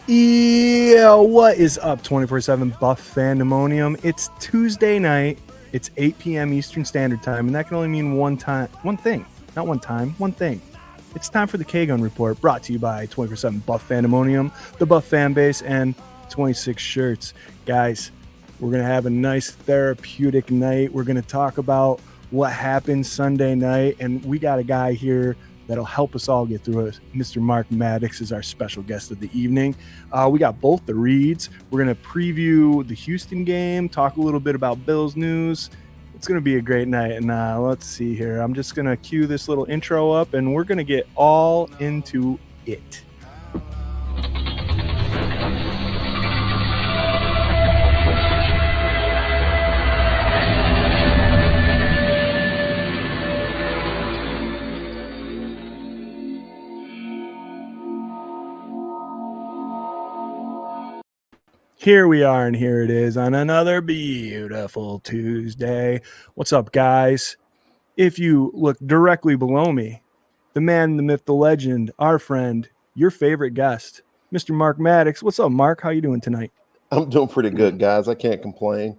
Yeah, what is up, 24/7 Buff Fandemonium? It's Tuesday night. It's 8 p.m. Eastern Standard Time, and that can only mean one thing. It's time for the K-Gun Report, brought to you by 24/7 Buff Fandemonium, the Buff fan base, and 26 Shirts. Guys, we're going to have a nice therapeutic night. We're going to talk about what happened Sunday night, and we got a guy here that'll help us all get through it. Mr. Mark Maddox is our special guest of the evening. We got both the reads. We're going to preview the Houston game, talk a little bit about Bills news. It's going to be a great night. And let's see here. I'm just going to cue this little intro up, and we're going to get all into it. Here we are, and here it is on another beautiful Tuesday. What's up, guys? If you look directly below me, the man, the myth, the legend, our friend, your favorite guest, Mr. Mark Maddox. What's up, Mark? How you doing tonight? I'm doing pretty good, guys. I can't complain.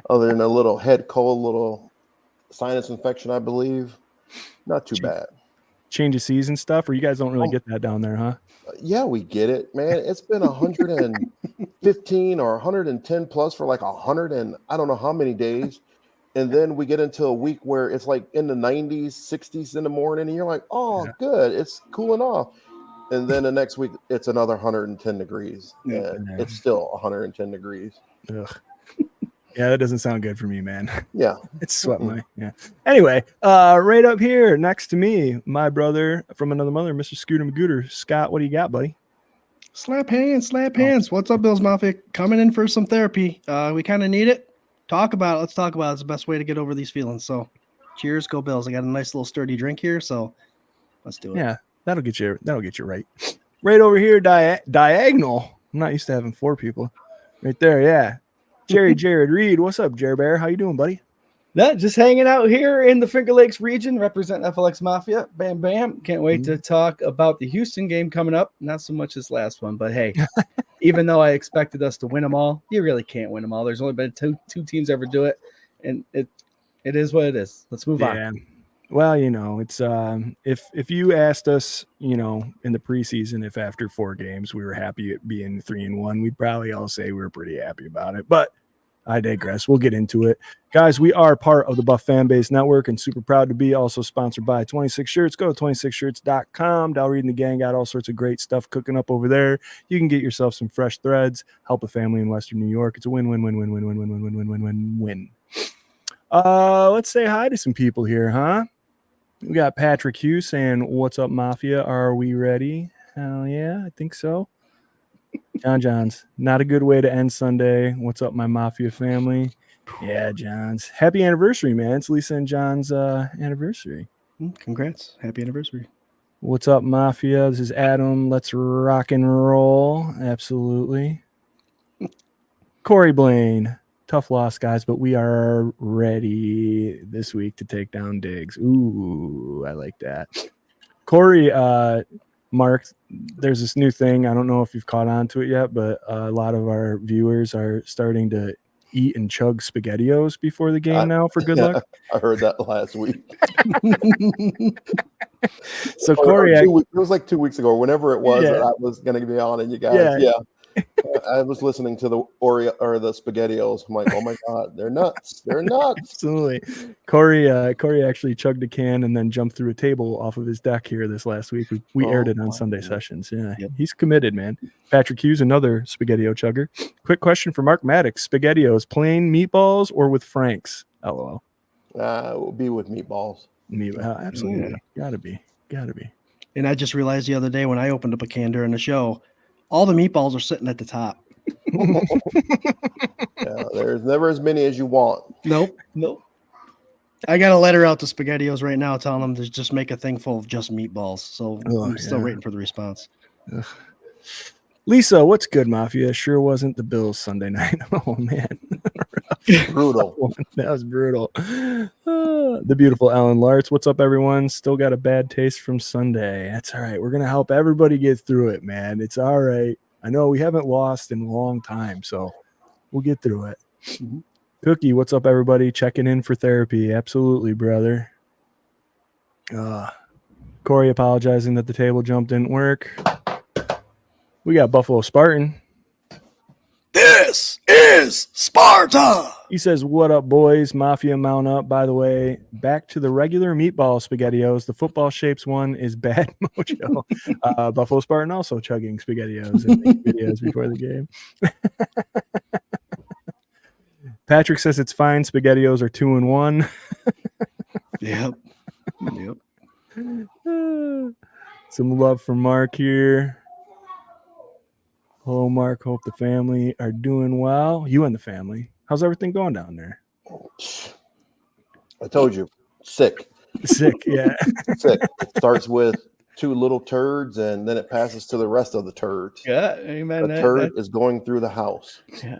Other than a little head cold, little sinus infection, I believe. Not too bad. Change of season stuff, or you guys don't really get that down there, huh? Yeah, we get it, man. It's been 115 or 110 plus for like 100 and I don't know how many days. And then we get into a week where it's like in the 90s, 60s in the morning, and you're like, oh, good. It's cooling off. And then the next week, it's another 110 degrees. And it's still 110 degrees. Ugh. Yeah, that doesn't sound good for me, man. Yeah. It's sweating. Yeah. Anyway, right up here next to me, my brother from another mother, Mr. Scooter Magooter. Scott, what do you got, buddy? Slap hands. What's up, Bills Mafia? Coming in for some therapy. We kind of need it. Talk about it. Let's talk about it. It's the best way to get over these feelings. So cheers, go Bills. I got a nice little sturdy drink here, so let's do it. Yeah, that'll get you right. Right over here, diagonal. I'm not used to having four people. Right there, yeah. Jarrod Reed. What's up, Jerry Bear? How you doing, buddy? Just hanging out here in the Finger Lakes region, representing FLX Mafia. Bam, bam. Can't wait to talk about the Houston game coming up. Not so much this last one, but hey, even though I expected us to win them all, you really can't win them all. There's only been two teams ever do it, and it is what it is. Let's move on. Well, it's if you asked us, in the preseason, if after 4 games we were happy at being 3-1, we'd probably all say we were pretty happy about it. But I digress. We'll get into it. Guys, we are part of the Buff Fanbase Network and super proud to be also sponsored by 26 Shirts. Go to 26shirts.com. Dalreed and the gang got all sorts of great stuff cooking up over there. You can get yourself some fresh threads, help a family in Western New York. It's a win-win-win-win-win-win-win-win-win-win-win. Let's say hi to some people here, huh? We got Patrick Hughes saying, "What's up, Mafia? Are we ready?" Hell yeah, I think so. John's not a good way to end Sunday. What's up, my Mafia family? Yeah, John's happy anniversary, man. It's Lisa and John's anniversary. Congrats. Happy anniversary. What's up, Mafia? This is Adam. Let's rock and roll. Absolutely. Corey Blaine. Tough loss, guys, but we are ready this week to take down Diggs. Ooh, I like that. Corey, Mark, there's this new thing. I don't know if you've caught on to it yet, but a lot of our viewers are starting to eat and chug SpaghettiOs before the game now for good luck. I heard that last week. So Corey, it was like 2 weeks ago, or whenever it was that I was going to be on, and you guys, I was listening to the Oreo or the SpaghettiOs. I'm like, oh my god, they're nuts! They're nuts! Absolutely. Corey actually chugged a can and then jumped through a table off of his deck here this last week. We aired it on Sunday sessions. Yeah, He's committed, man. Patrick Hughes, another SpaghettiO chugger. Quick question for Mark Maddox: SpaghettiOs, plain meatballs or with Franks? LOL. It will be with meatballs. Absolutely, gotta be. And I just realized the other day when I opened up a can during the show, all the meatballs are sitting at the top. There's never as many as you want. Nope. I got a letter out to SpaghettiOs right now telling them to just make a thing full of just meatballs. So I'm still waiting for the response. Ugh. Lisa, what's good, Mafia? Sure wasn't the Bills Sunday night. Oh, man. Brutal. That was brutal. The beautiful Ellen Lartz. What's up, everyone? Still got a bad taste from Sunday. That's all right. We're going to help everybody get through it, man. It's all right. I know we haven't lost in a long time, so we'll get through it. Mhm. Cookie, what's up, everybody? Checking in for therapy. Absolutely, brother. Corey apologizing that the table jump didn't work. We got Buffalo Spartan. This is Sparta. He says, "What up, boys? Mafia mount up." By the way, back to the regular meatball SpaghettiOs. The football shapes one is bad mojo. Buffalo Spartan also chugging SpaghettiOs and making videos before the game. Patrick says it's fine. SpaghettiOs are 2-1. Yep. Some love from Mark here. Hello, Mark. Hope the family are doing well. You and the family. How's everything going down there? I told you, sick. Sick, yeah. Sick. It starts with 2 little turds, and then it passes to the rest of the turds. Yeah, amen. The turd is going through the house. Yeah.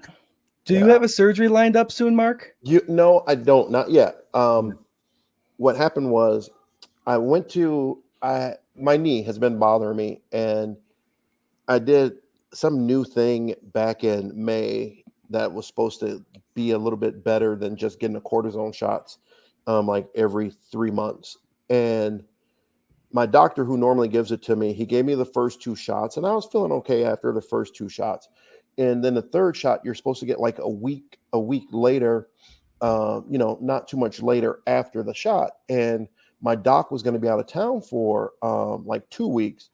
Do you have a surgery lined up soon, Mark? No, I don't. Not yet. What happened was I went to my knee has been bothering me, and I did some new thing back in May that was supposed to be a little bit better than just getting the cortisone shots like every 3 months. And my doctor, who normally gives it to me, he gave me the first 2 shots, and I was feeling okay after the first 2 shots. And then the third shot, you're supposed to get like a week later, not too much later after the shot. And my doc was going to be out of town for like 2 weeks.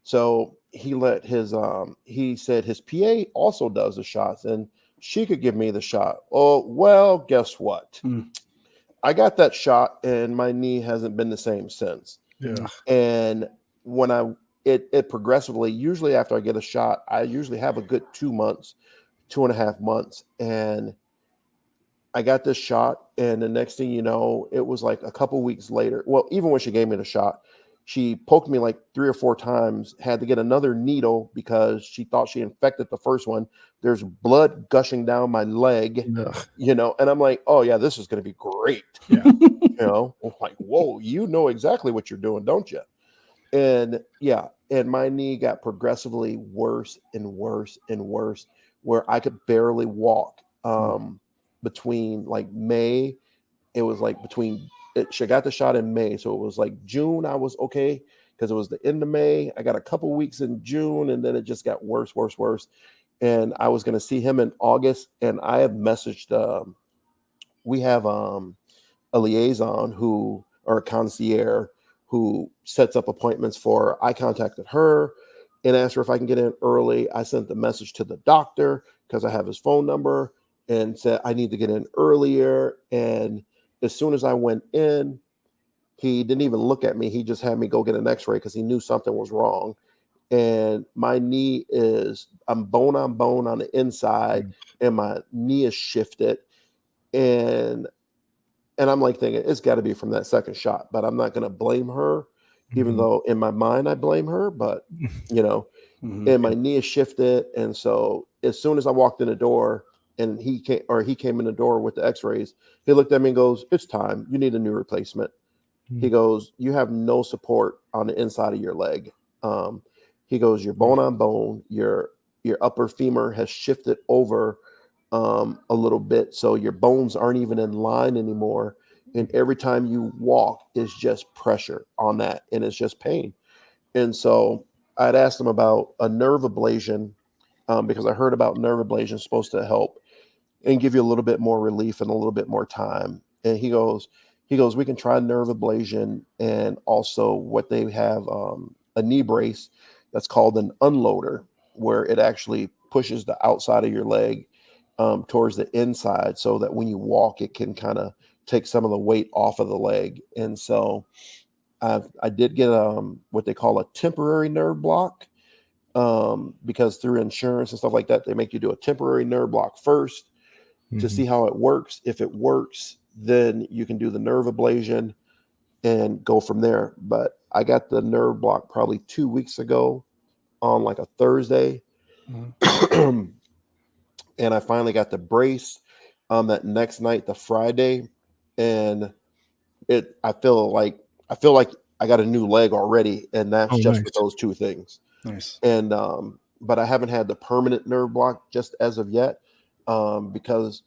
So he let he said his PA also does the shots and she could give me the shot. Oh, well, guess what? I got that shot and my knee hasn't been the same since. Yeah. And when it progressively, usually after I get a shot, I usually have a good 2 months, 2.5 months. And I got this shot, and the next thing you know, it was like a couple weeks later. Well, even when she gave me the shot, she poked me like 3 or 4 times, had to get another needle because she thought she infected the first one. There's blood gushing down my leg, and I'm like, oh yeah, this is going to be great. Yeah. I'm like, whoa, you know exactly what you're doing, don't you? And yeah, and my knee got progressively worse and worse and worse, where I could barely walk. Between like May, it was like she got the shot in May, so it was like June I was okay because it was the end of May. I got a couple weeks in June, and then it just got worse. And I was going to see him in August, and I have messaged. We have a liaison or a concierge who sets up appointments for. I contacted her and asked her if I can get in early. I sent the message to the doctor because I have his phone number and said I need to get in earlier. And as soon as I went in, he didn't even look at me. He just had me go get an x-ray because he knew something was wrong. And my knee I'm bone on bone on the inside, and my knee is shifted. And I'm like thinking it's got to be from that second shot, but I'm not going to blame her, even though in my mind I blame her. But and my knee is shifted, and so as soon as I walked in the door, and he came in the door with the x-rays, he looked at me and goes, "It's time. You need a new replacement." He goes, "You have no support on the inside of your leg." He goes, "You're bone on bone. Your upper femur has shifted over a little bit, so your bones aren't even in line anymore. And every time you walk, it's just pressure on that, and it's just pain." And so I'd asked him about a nerve ablation because I heard about nerve ablation supposed to help and give you a little bit more relief and a little bit more time. And he goes, "We can try nerve ablation, and also what they have a knee brace that's called an unloader, where it actually pushes the outside of your leg towards the inside, so that when you walk, it can kind of take some of the weight off of the leg." And so I did get what they call a temporary nerve block because through insurance and stuff like that, they make you do a temporary nerve block first to see how it works. If it works, then you can do the nerve ablation and go from there. But I got the nerve block probably 2 weeks ago on like a Thursday. And I finally got the brace that next night, the Friday. And I feel like I got a new leg already. And that's just nice. with those 2 things. Nice. And but I haven't had the permanent nerve block just as of yet, because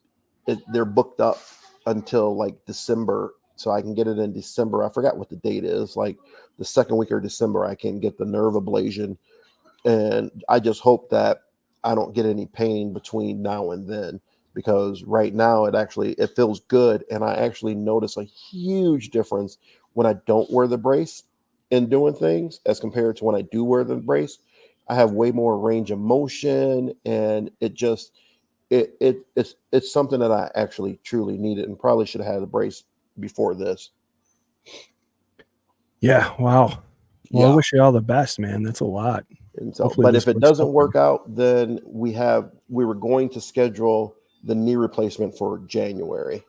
they're booked up until like December. So I can get it in December. I forgot what the date is. Like the second week of December, I can get the nerve ablation. And I just hope that I don't get any pain between now and then, because right now it feels good. And I actually notice a huge difference when I don't wear the brace in doing things as compared to when I do wear the brace. I have way more range of motion, and it's something that I actually truly needed, and probably should have had the brace before this. Yeah. Wow. Well, Yeah. I wish you all the best, man. That's a lot. And so, Hopefully but this if it works doesn't out. work out, then we were going to schedule the knee replacement for January.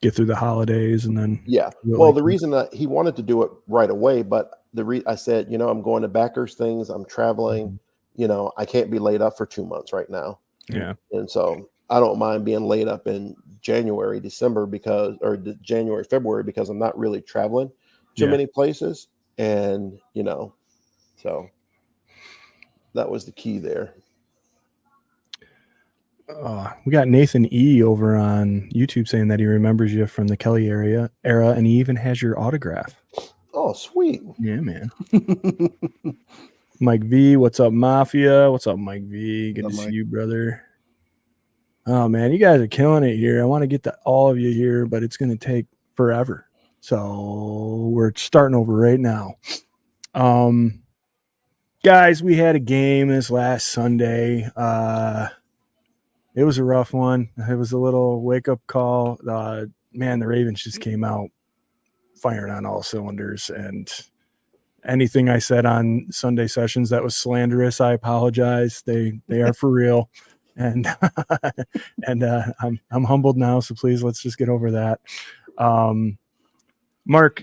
Get through the holidays and then. Yeah. Well, the reason that he wanted to do it right away, but I said, I'm going to Backers things. I'm traveling. I can't be laid up for 2 months right now. Yeah. And so I don't mind being laid up in January, December January, February, because I'm not really traveling too many places. And, so that was the key there. We got Nathan E over on YouTube saying that he remembers you from the Kelly era, and he even has your autograph. Oh, sweet. Yeah, man. Mike V, what's up, Mafia? What's up, Mike V? Good to see you, brother. Oh, man, you guys are killing it here. I want to get to all of you here, but it's going to take forever. So we're starting over right now. Guys, we had a game this last Sunday. It was a rough one. It was a little wake-up call. Man, the Ravens just came out firing on all cylinders, and anything I said on Sunday sessions that was slanderous, I apologize. They are for real, and I'm humbled now. So please, let's just get over that. Mark,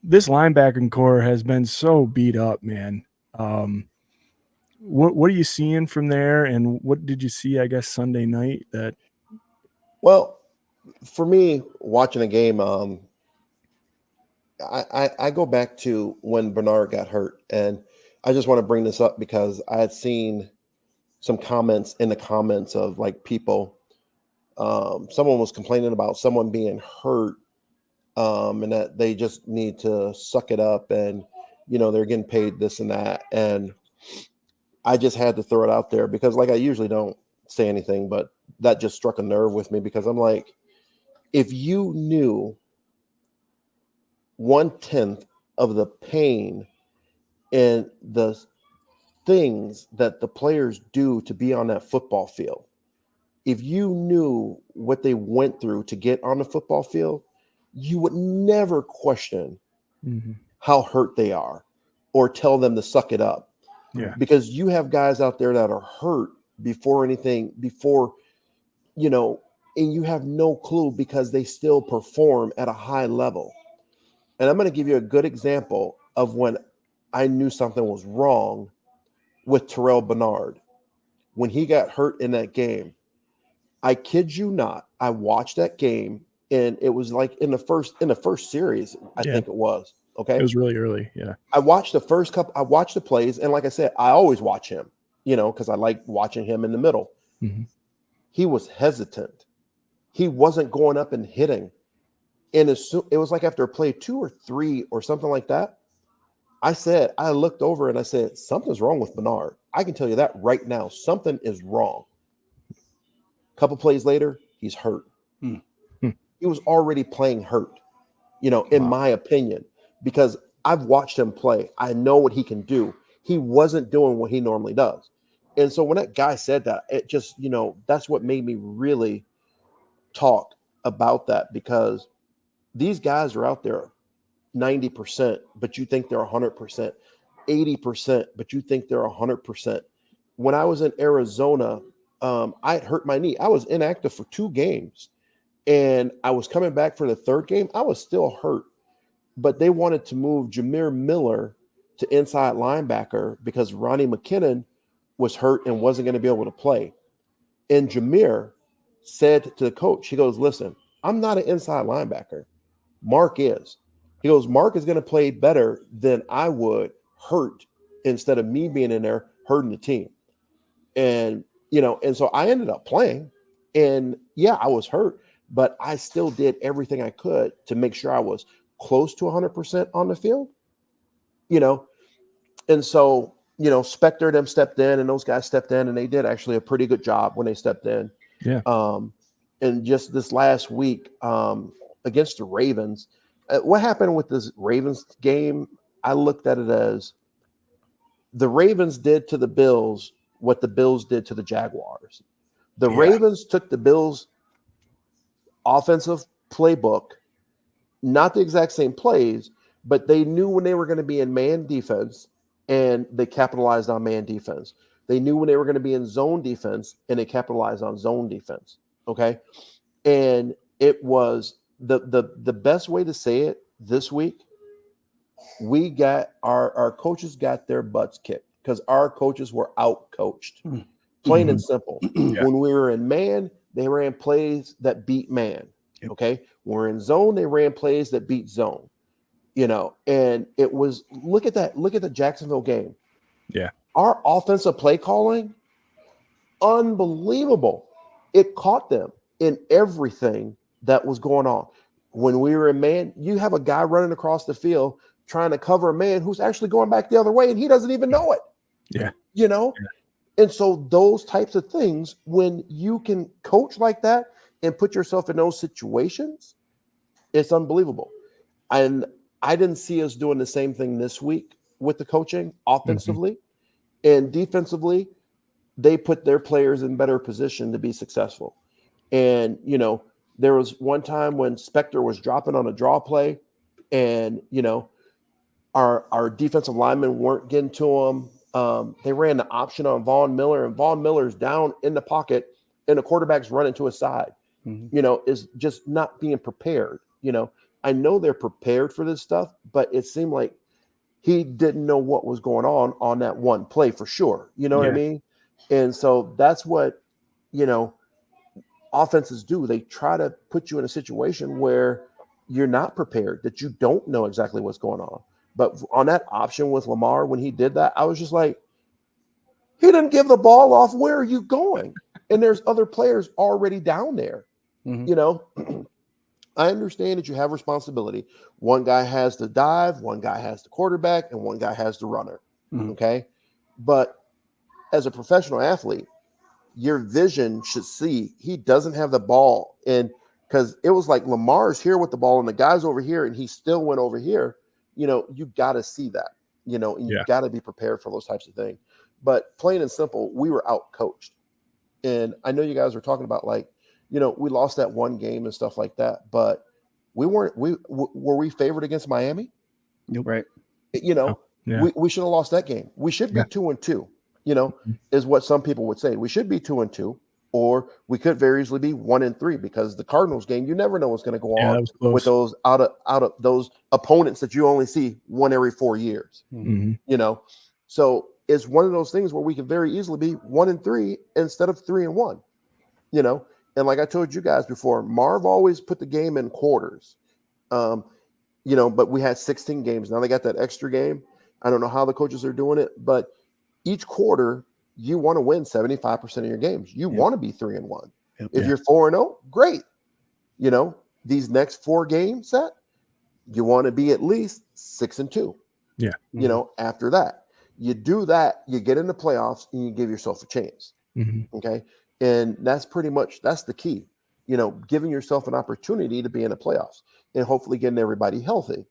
this linebacking core has been so beat up, man. What are you seeing from there, and what did you see, I guess, Sunday night? Well, for me, watching a game, I go back to when Bernard got hurt, and I just want to bring this up because I had seen some comments in the comments of like people. Someone was complaining about someone being hurt, and that they just need to suck it up, and they're getting paid this and that, and I just had to throw it out there because, like, I usually don't say anything, but that just struck a nerve with me because I'm like, if you knew 1/10 of the pain and the things that the players do to be on that football field, if you knew what they went through to get on the football field, you would never question how hurt they are or tell them to suck it up. Yeah. Because you have guys out there that are hurt and you have no clue because they still perform at a high level. And I'm going to give you a good example of when I knew something was wrong with Terrell Bernard. When he got hurt in that game, I kid you not, I watched that game, and it was like in the first series, I think it was. Okay. It was really early. Yeah. I watched I watched the plays. And like I said, I always watch him, because I like watching him in the middle. Mm-hmm. He was hesitant. He wasn't going up and hitting. And it was like after play 2 or 3 or something like that, I looked over and I said, something's wrong with Bernard. I can tell you that right now. Something is wrong. A couple plays later, he's hurt. He was already playing hurt, in my opinion, because I've watched him play. I know what he can do. He wasn't doing what he normally does. And so when that guy said that, it just, that's what made me really talk about that, because these guys are out there 90%, but you think they're 100%, 80%, but you think they're 100%. When I was in Arizona, I had hurt my knee. I was inactive for 2 games, and I was coming back for the 3rd game. I was still hurt, but they wanted to move Jameer Miller to inside linebacker because Ronnie McKinnon was hurt and wasn't going to be able to play. And Jameer said to the coach, he goes, listen, I'm not an inside linebacker. Mark is. He goes, Mark is going to play better than I would hurt instead of me being in there hurting the team. And, and so I ended up playing, and yeah, I was hurt, but I still did everything I could to make sure I was close to 100% on the field, and so, Spectre them stepped in, and those guys stepped in, and they did actually a pretty good job when they stepped in. Yeah. And just this last week against the Ravens, what happened with this Ravens game, I looked at it as the Ravens did to the Bills what the Bills did to the Jaguars. The Ravens took the Bills' offensive playbook, not the exact same plays, but they knew when they were going to be in man defense, and they capitalized on man defense. They knew when they were going to be in zone defense, and they capitalized on zone defense. Okay. And it was the best way to say it this week. We got our coaches got their butts kicked because our coaches were out coached, plain and simple. When we were in man, they ran plays that beat man. Okay. When we're in zone, they ran plays that beat zone. And it was, look at the Jacksonville game. Yeah. Our offensive play calling, unbelievable. It caught them in everything that was going on. When we were in man, you have a guy running across the field trying to cover a man who's actually going back the other way, and he doesn't even know it. Yeah. And so those types of things, when you can coach like that and put yourself in those situations, it's unbelievable. And I didn't see us doing the same thing this week with the coaching offensively. And defensively, they put their players in better position to be successful. And, there was one time when Spectre was dropping on a draw play, and, our defensive linemen weren't getting to him. They ran the option on Von Miller, and Von Miller's down in the pocket, and the quarterback's running to his side, is just not being prepared. I know they're prepared for this stuff, but it seemed like he didn't know what was going on that one play for sure. You know what I mean? And so that's what, offenses do. They try to put you in a situation where you're not prepared, that you don't know exactly what's going on. But on that option with Lamar, when he did that, I was just like, he didn't give the ball off. Where are you going? And there's other players already down there. I understand that you have responsibility. One guy has the dive, one guy has the quarterback, and one guy has the runner. Okay. But as a professional athlete, your vision should see he doesn't have the ball. And because it was like Lamar's here with the ball and the guy's over here, and he still went over here. You got to see that, and you got to be prepared for those types of things. But plain and simple, we were out coached. And I know you guys were talking about we lost that one game and stuff like that, but were we favored against Miami? Nope. Right. We should have lost that game. We should be 2-2, is what some people would say. We should be 2-2, or we could very easily be 1-3, because the Cardinals game, you never know what's going to go on with those out of those opponents that you only see one every 4 years. So it's one of those things where we could very easily be 1-3 instead of 3-1. And like I told you guys before, Marv always put the game in quarters. But we had 16 games. Now they got that extra game. I don't know how the coaches are doing it, but each quarter you want to win 75% of your games. You want to be 3-1. If you're 4-0, great. These next 4 game set, you want to be at least 6-2. After that, you do that, you get in the playoffs, and you give yourself a chance. Okay. And that's the key, giving yourself an opportunity to be in the playoffs and hopefully getting everybody healthy,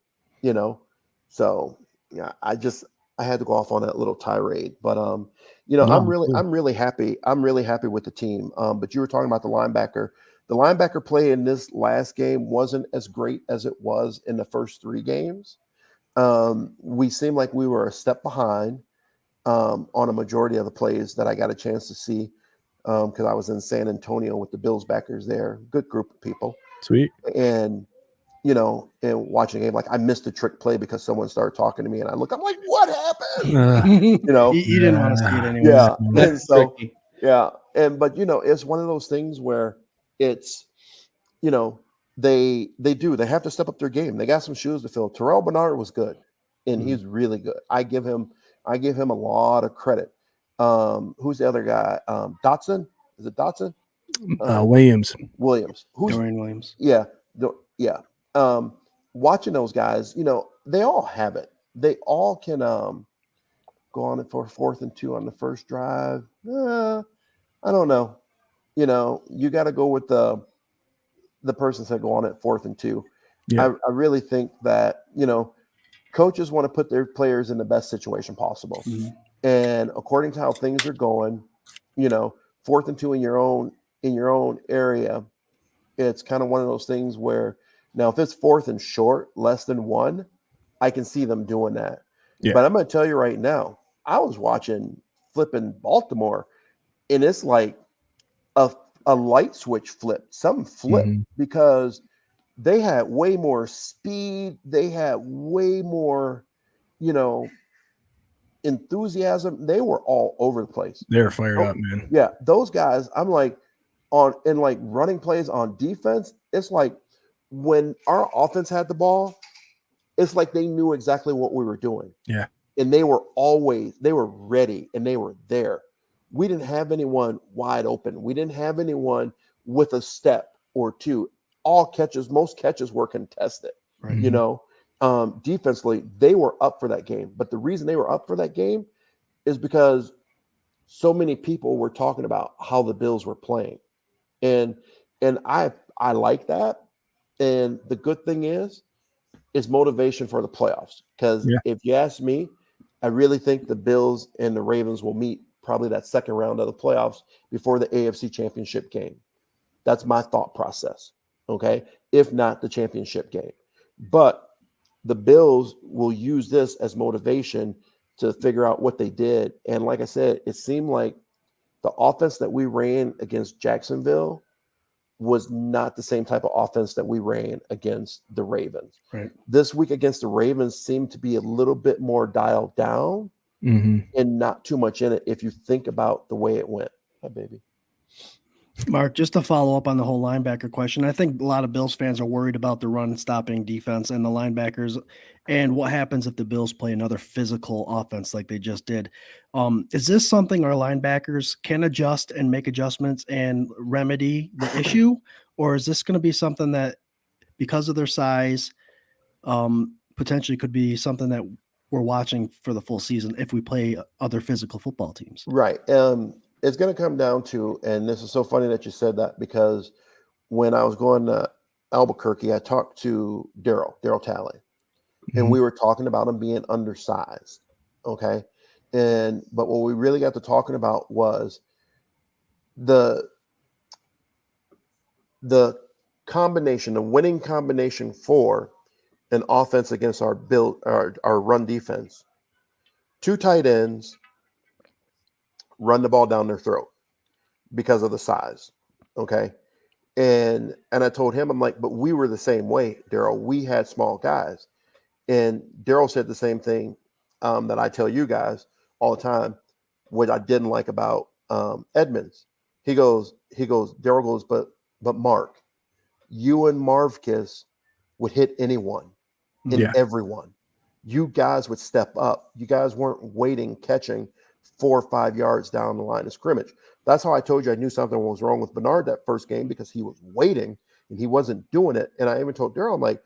So I had to go off on that little tirade, but I'm really happy. I'm really happy with the team. But you were talking about the linebacker. The linebacker play in this last game wasn't as great as it was in the first 3 games. We seemed like we were a step behind on a majority of the plays that I got a chance to see. Because I was in San Antonio with the Bills backers there, good group of people. Sweet. And, and watching a game, I missed a trick play because someone started talking to me, and I'm like, what happened? You didn't want to see it anyway. Yeah. And so, tricky. yeah. But, it's one of those things where it's, they have to step up their game. They got some shoes to fill. Terrell Bernard was good, and he's really good. I give him I give him a lot of credit. Who's the other guy? Dotson? Is it Dotson? Williams. Williams. Who's Dorian Williams. Yeah, yeah. Watching those guys, they all have it. They all can go on it for 4th and 2 on the first drive. I don't know. You got to go with the person said go on it 4th and 2. Yeah. I really think that coaches want to put their players in the best situation possible. Mm-hmm. And according to how things are going, 4th and 2 in your own area, it's kind of one of those things where now if it's 4th and short, less than 1, I can see them doing that. Yeah. But I'm going to tell you right now, I was watching flipping Baltimore, and it's like a light switch flipped. Something flipped because they had way more speed. They had way more, enthusiasm. They were all over the place. They're fired up, man. Yeah, those guys, I'm like running plays on defense, it's like when our offense had the ball, it's like they knew exactly what we were doing. Yeah. And they were ready and they were there. We didn't have anyone wide open. We didn't have anyone with a step or two. Most catches were contested. Right. Defensively, they were up for that game. But the reason they were up for that game is because so many people were talking about how the Bills were playing. And I like that. And the good thing is motivation for the playoffs. Because if you ask me, I really think the Bills and the Ravens will meet probably that second round of the playoffs before the AFC Championship game. That's my thought process. Okay. If not the championship game. But the Bills will use this as motivation to figure out what they did. And like I said, it seemed like the offense that we ran against Jacksonville was not the same type of offense that we ran against the Ravens. Right. This week against the Ravens seemed to be a little bit more dialed down and not too much in it if you think about the way it went. Hi, baby. Mark, just to follow up on the whole linebacker question, I think a lot of Bills fans are worried about the run-stopping defense and the linebackers and what happens if the Bills play another physical offense like they just did. Is this something our linebackers can adjust and make adjustments and remedy the issue? Or is this going to be something that, because of their size, potentially could be something that we're watching for the full season if we play other physical football teams? Right. It's going to come down to, and this is so funny that you said that, because when I was going to Albuquerque, I talked to Daryl Talley, and we were talking about him being undersized. Okay. But what we really got to talking about was the combination, the winning combination for an offense against our run defense. 2 tight ends run the ball down their throat because of the size. Okay. And I told him, I'm like, but we were the same way, Daryl. We had small guys. And Daryl said the same thing that I tell you guys all the time, what I didn't like about Edmonds. Daryl goes, but Mark, you and Marvkis would hit anyone and everyone. You guys would step up. You guys weren't waiting, catching 4 or 5 yards down the line of scrimmage. That's how I told you I knew something was wrong with Bernard that first game, because he was waiting and he wasn't doing it. And I even told Daryl, I'm like,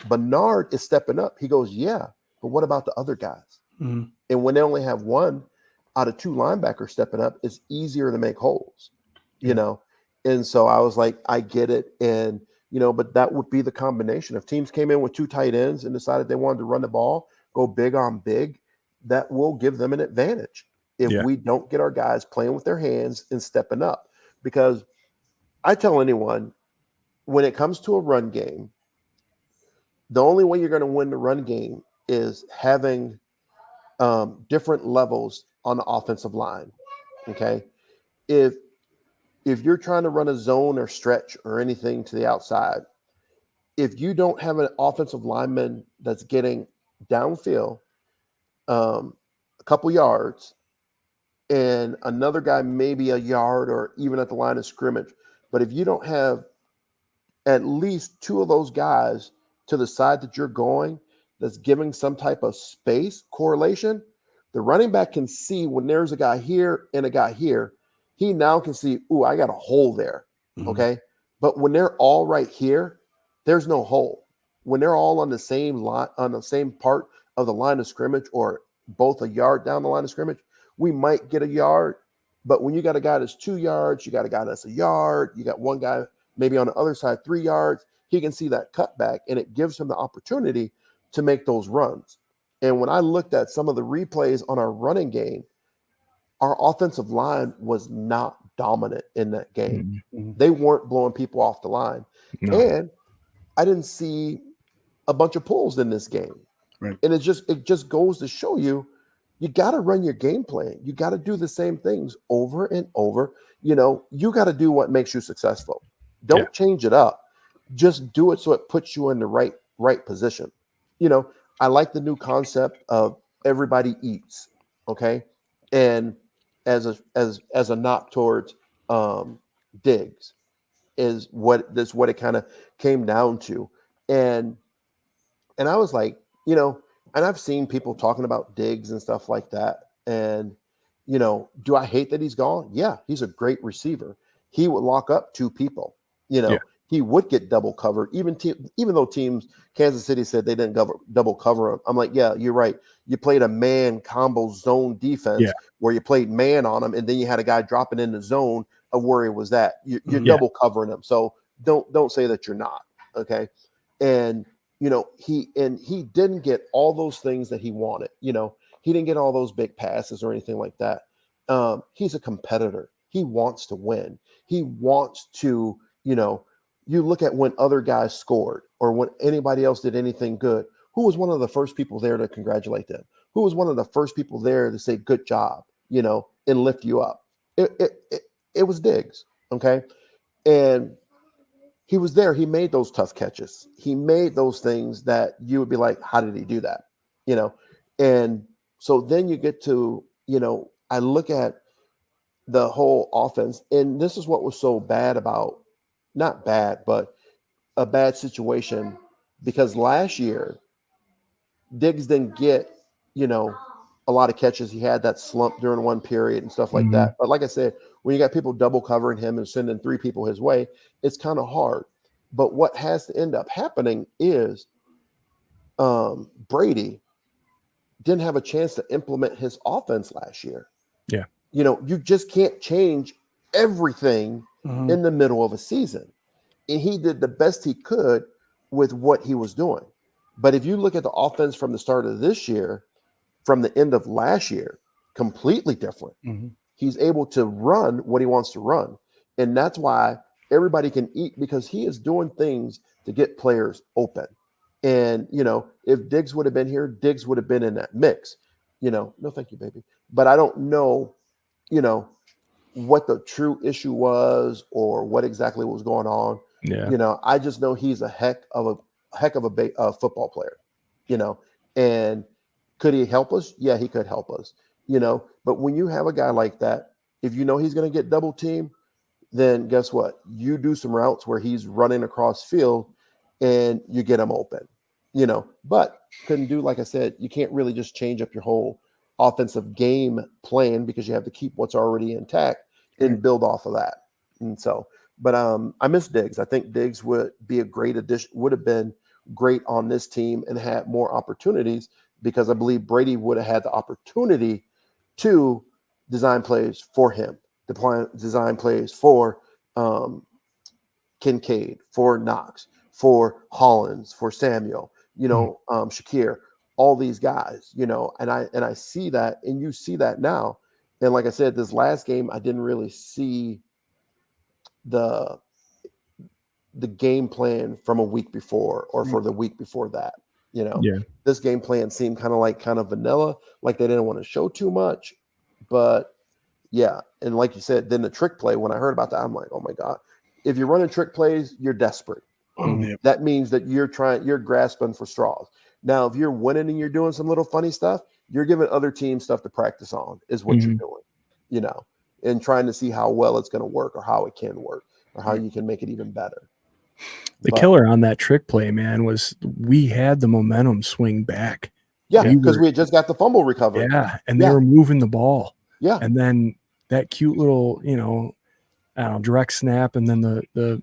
Bernard is stepping up. He goes, yeah, but what about the other guys? Mm-hmm. And when they only have 1 out of 2 linebackers stepping up, it's easier to make holes, And so I was like, I get it. And, but that would be the combination. If teams came in with 2 tight ends and decided they wanted to run the ball, go big on big, that will give them an advantage if we don't get our guys playing with their hands and stepping up. Because I tell anyone, when it comes to a run game, the only way you're going to win the run game is having different levels on the offensive line. Okay. If you're trying to run a zone or stretch or anything to the outside, if you don't have an offensive lineman that's getting downfield a couple yards and another guy maybe a yard or even at the line of scrimmage, but if you don't have at least 2 of those guys to the side that you're going that's giving some type of space correlation, The running back can see when there's a guy here and a guy here. He now can see, ooh, I got a hole there. Okay. But when they're all right here, there's no hole. When they're all on the same line, on the same part of the line of scrimmage, or both a yard down the line of scrimmage, we might get a yard. But when you got a guy that's 2 yards, you got a guy that's a yard, you got one guy maybe on the other side 3 yards, he can see that cutback, and it gives him the opportunity to make those runs. And when I looked at some of the replays on our running game, our offensive line was not dominant in that game. They weren't blowing people off the line. No. And I didn't see a bunch of pulls in this game. Right. And it just goes to show you, you got to run your game plan. You got to do the same things over and over. You know, you got to do what makes you successful. Don't change it up. Just do it so it puts you in the right position. You know, I like the new concept of everybody eats. Okay. And as a knock towards Diggs is what it kind of came down to. And I was like, you know, and I've seen people talking about Diggs and stuff like that. And, you know, do I hate that he's gone? Yeah, he's a great receiver. He would lock up 2 people. You know, he would get double covered. Even though teams, Kansas City said they didn't double cover him. I'm like, yeah, you're right. You played a man combo zone defense where you played man on him, and then you had a guy dropping in the zone of where he was at. You're double covering him. So don't say that you're not. Okay. And, you know, he didn't get all those things that he wanted. You know, he didn't get all those big passes or anything like that. He's a competitor. He wants to win. He wants to, you know, you look at when other guys scored or when anybody else did anything good, who was one of the first people there to congratulate them? Who was one of the first people there to say, good job, you know, and lift you up? It was Diggs. Okay. And he was there. He made those tough catches. He made those things that you would be like, how did he do that? You know? And so then you get to, you know, I look at the whole offense, and this is what was so bad about, not bad, but a bad situation, because last year Diggs didn't get, you know, a lot of catches. He had that slump during one period and stuff like that. But like I said, when you got people double covering him and sending 3 people his way, it's kind of hard. But what has to end up happening is Brady didn't have a chance to implement his offense last year. Yeah. You know, you just can't change everything in the middle of a season. And he did the best he could with what he was doing. But if you look at the offense from the start of this year, from the end of last year, completely different. He's able to run what he wants to run. And that's why everybody can eat, because he is doing things to get players open. And, you know, if Diggs would have been here, Diggs would have been in that mix. You know, no, thank you, baby. But I don't know, you know, what the true issue was or what exactly was going on. Yeah. You know, I just know he's a heck of a football player, you know, and could he help us? Yeah, he could help us, you know, but when you have a guy like that, if you know he's going to get double teamed, then guess what? You do some routes where he's running across field and you get him open, you know, but couldn't do, like I said, you can't really just change up your whole offensive game plan because you have to keep what's already intact and build off of that. And so, but I miss Diggs. I think Diggs would be a great addition, would have been great on this team and had more opportunities, because I believe Brady would have had the opportunity to design plays for him, design plays for Kincaid, for Knox, for Hollins, for Samuel, you know, Shakir, all these guys, you know, and I see that, and you see that now. And like I said, this last game, I didn't really see the game plan from a week before or for the week before that. You know, this game plan seemed kind of vanilla, like they didn't want to show too much. But yeah, and like you said, then the trick play, when I heard about that, I'm like, oh my God, if you're running trick plays, you're desperate. That means that you're grasping for straws. Now, if you're winning and you're doing some little funny stuff, you're giving other teams stuff to practice on, is what you're doing, you know, and trying to see how well it's going to work or how it can work or how you can make it even better. The killer on that trick play, man, was we had the momentum swing back Yeah, because we had just got the fumble recovery. Yeah, and they were moving the ball. Yeah. And then that cute little, I don't know, direct snap, and then the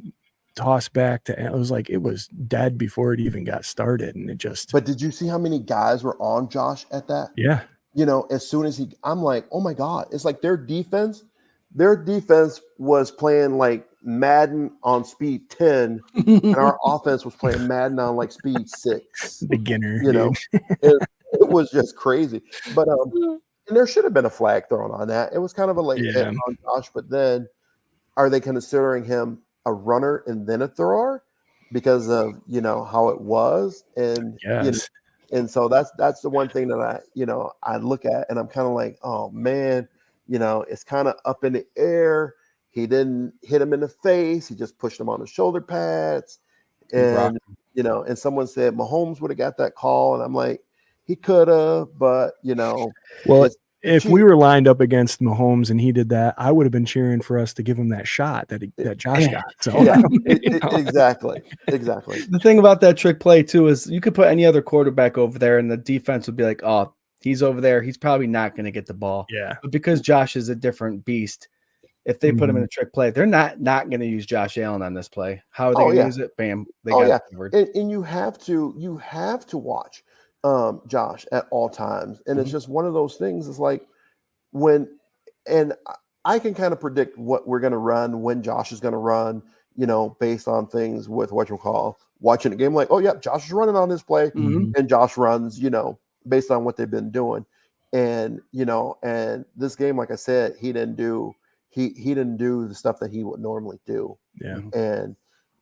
toss back to it was dead before it even got started, and it just. But did you see how many guys were on Josh at that? Yeah. As soon as I'm like, oh my God, it's like their defense was playing like Madden on speed 10, and our offense was playing Madden on like speed 6. Beginner, it was just crazy. But and there should have been a flag thrown on that. It was kind of a late hit on Josh, but then are they considering him a runner and then a thrower because of how it was? And yes. And so that's the one thing that I look at, and I'm kind of like, oh man, it's kind of up in the air. He didn't hit him in the face. He just pushed him on the shoulder pads. And, and someone said Mahomes would have got that call. And I'm like, he could have, but, well, if we were lined up against Mahomes and he did that, I would have been cheering for us to give him that shot that Josh got. So exactly. The thing about that trick play too is you could put any other quarterback over there, and the defense would be like, "Oh, he's over there. He's probably not going to get the ball." Yeah. But because Josh is a different beast, if they put him in a trick play, they're not going to use Josh Allen on this play. How are they going to use it? Bam, they got it covered. And you have to watch Josh at all times, and it's just one of those things. It's like and I can kind of predict what we're going to run, when Josh is going to run, based on things with watching a game. Like, oh yeah, Josh is running on this play, and Josh runs, based on what they've been doing, and and this game, like I said, he didn't do the stuff that he would normally do. Yeah, and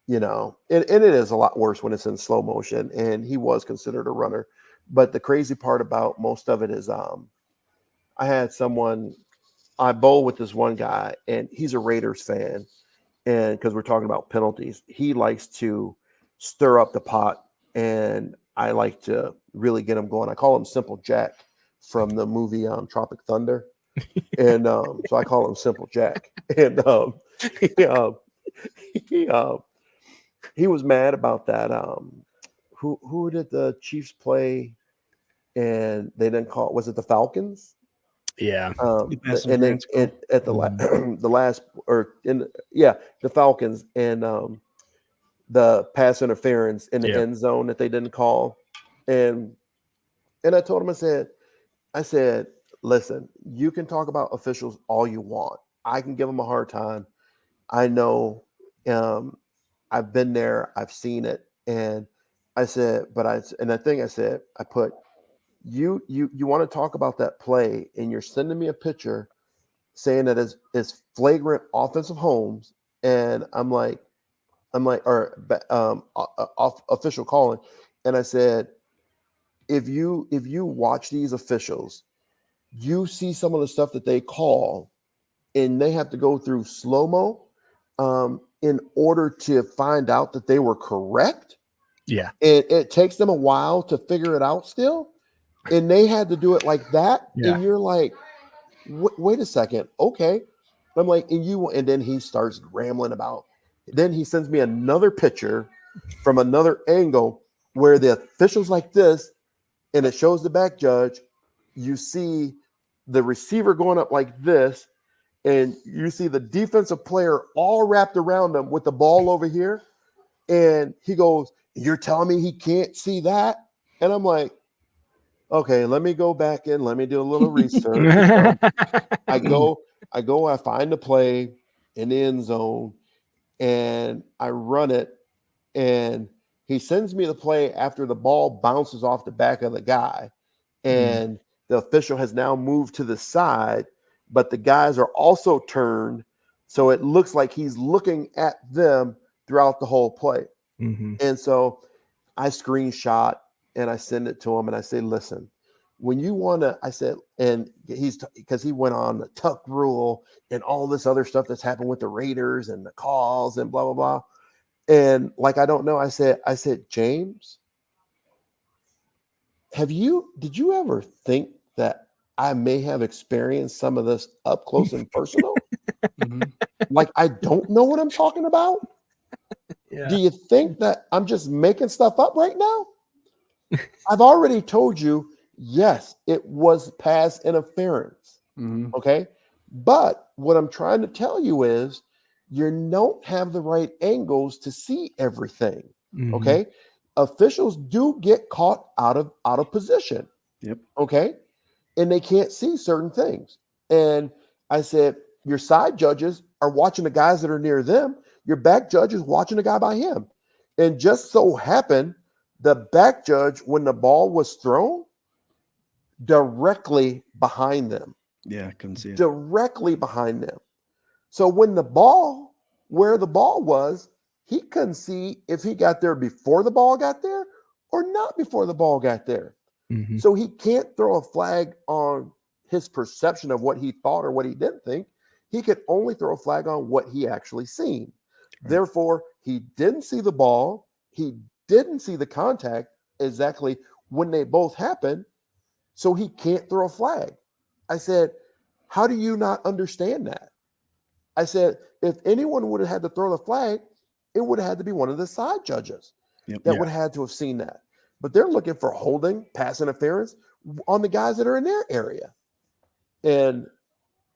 it is a lot worse when it's in slow motion, and he was considered a runner. But the crazy part about most of it is, I bowl with this one guy, and he's a Raiders fan. And because we're talking about penalties, he likes to stir up the pot, and I like to really get him going. I call him Simple Jack from the movie Tropic Thunder. And so I call him Simple Jack. And he was mad about that. Who did the Chiefs play? And they didn't call it. Was it the Falcons? Yeah. And then at the Falcons, and the pass interference in the end zone that they didn't call. And I told him, I said, listen, you can talk about officials all you want. I can give them a hard time. I know, I've been there, I've seen it. And I said, I put, you want to talk about that play, and you're sending me a picture saying that it's flagrant offensive homes, and I'm like, official calling, and I said, if you watch these officials, you see some of the stuff that they call, and they have to go through slow-mo in order to find out that they were correct. Yeah, it takes them a while to figure it out still. And they had to do it like that. Yeah. And you're like, wait a second. Okay. I'm like, and then he starts rambling about, then he sends me another picture from another angle where the official's like this, and it shows the back judge. You see the receiver going up like this, and you see the defensive player all wrapped around him with the ball over here. And he goes, you're telling me he can't see that? And I'm like, okay, let me go back in. Let me do a little research. I find the play in the end zone, and I run it, and he sends me the play after the ball bounces off the back of the guy, and the official has now moved to the side, but the guys are also turned, so it looks like he's looking at them throughout the whole play. And so I screenshot and I send it to him, and I say, listen, when you want to, I said, and because he went on the tuck rule and all this other stuff that's happened with the Raiders and the calls and blah, blah, blah. And like, I don't know. I said, James, did you ever think that I may have experienced some of this up close and personal? Like, I don't know what I'm talking about. Yeah. Do you think that I'm just making stuff up right now? I've already told you Yes, it was pass interference. Mhm. Okay. But what I'm trying to tell you is you don't have the right angles to see everything. Mhm. Okay. Officials do get caught out of position. Yep. Okay. And they can't see certain things. And I said, your side judges are watching the guys that are near them. Your back judge is watching the guy by him. And just so happened, the back judge, when the ball was thrown, directly behind them, Yeah, couldn't see it. directly behind them. So when where the ball was, he couldn't see if he got there before the ball got there or not before the ball got there. Mhm. So he can't throw a flag on his perception of what he thought or what he didn't think. He could only throw a flag on what he actually seen. Right. Therefore, he didn't see the ball. He didn't see the contact exactly when they both happened. So he can't throw a flag. I said, how do you not understand that? I said, if anyone would have had to throw the flag, it would have had to be one of the side judges Yep. that Yeah. would have had to have seen that. But they're looking for holding, pass interference on the guys that are in their area. And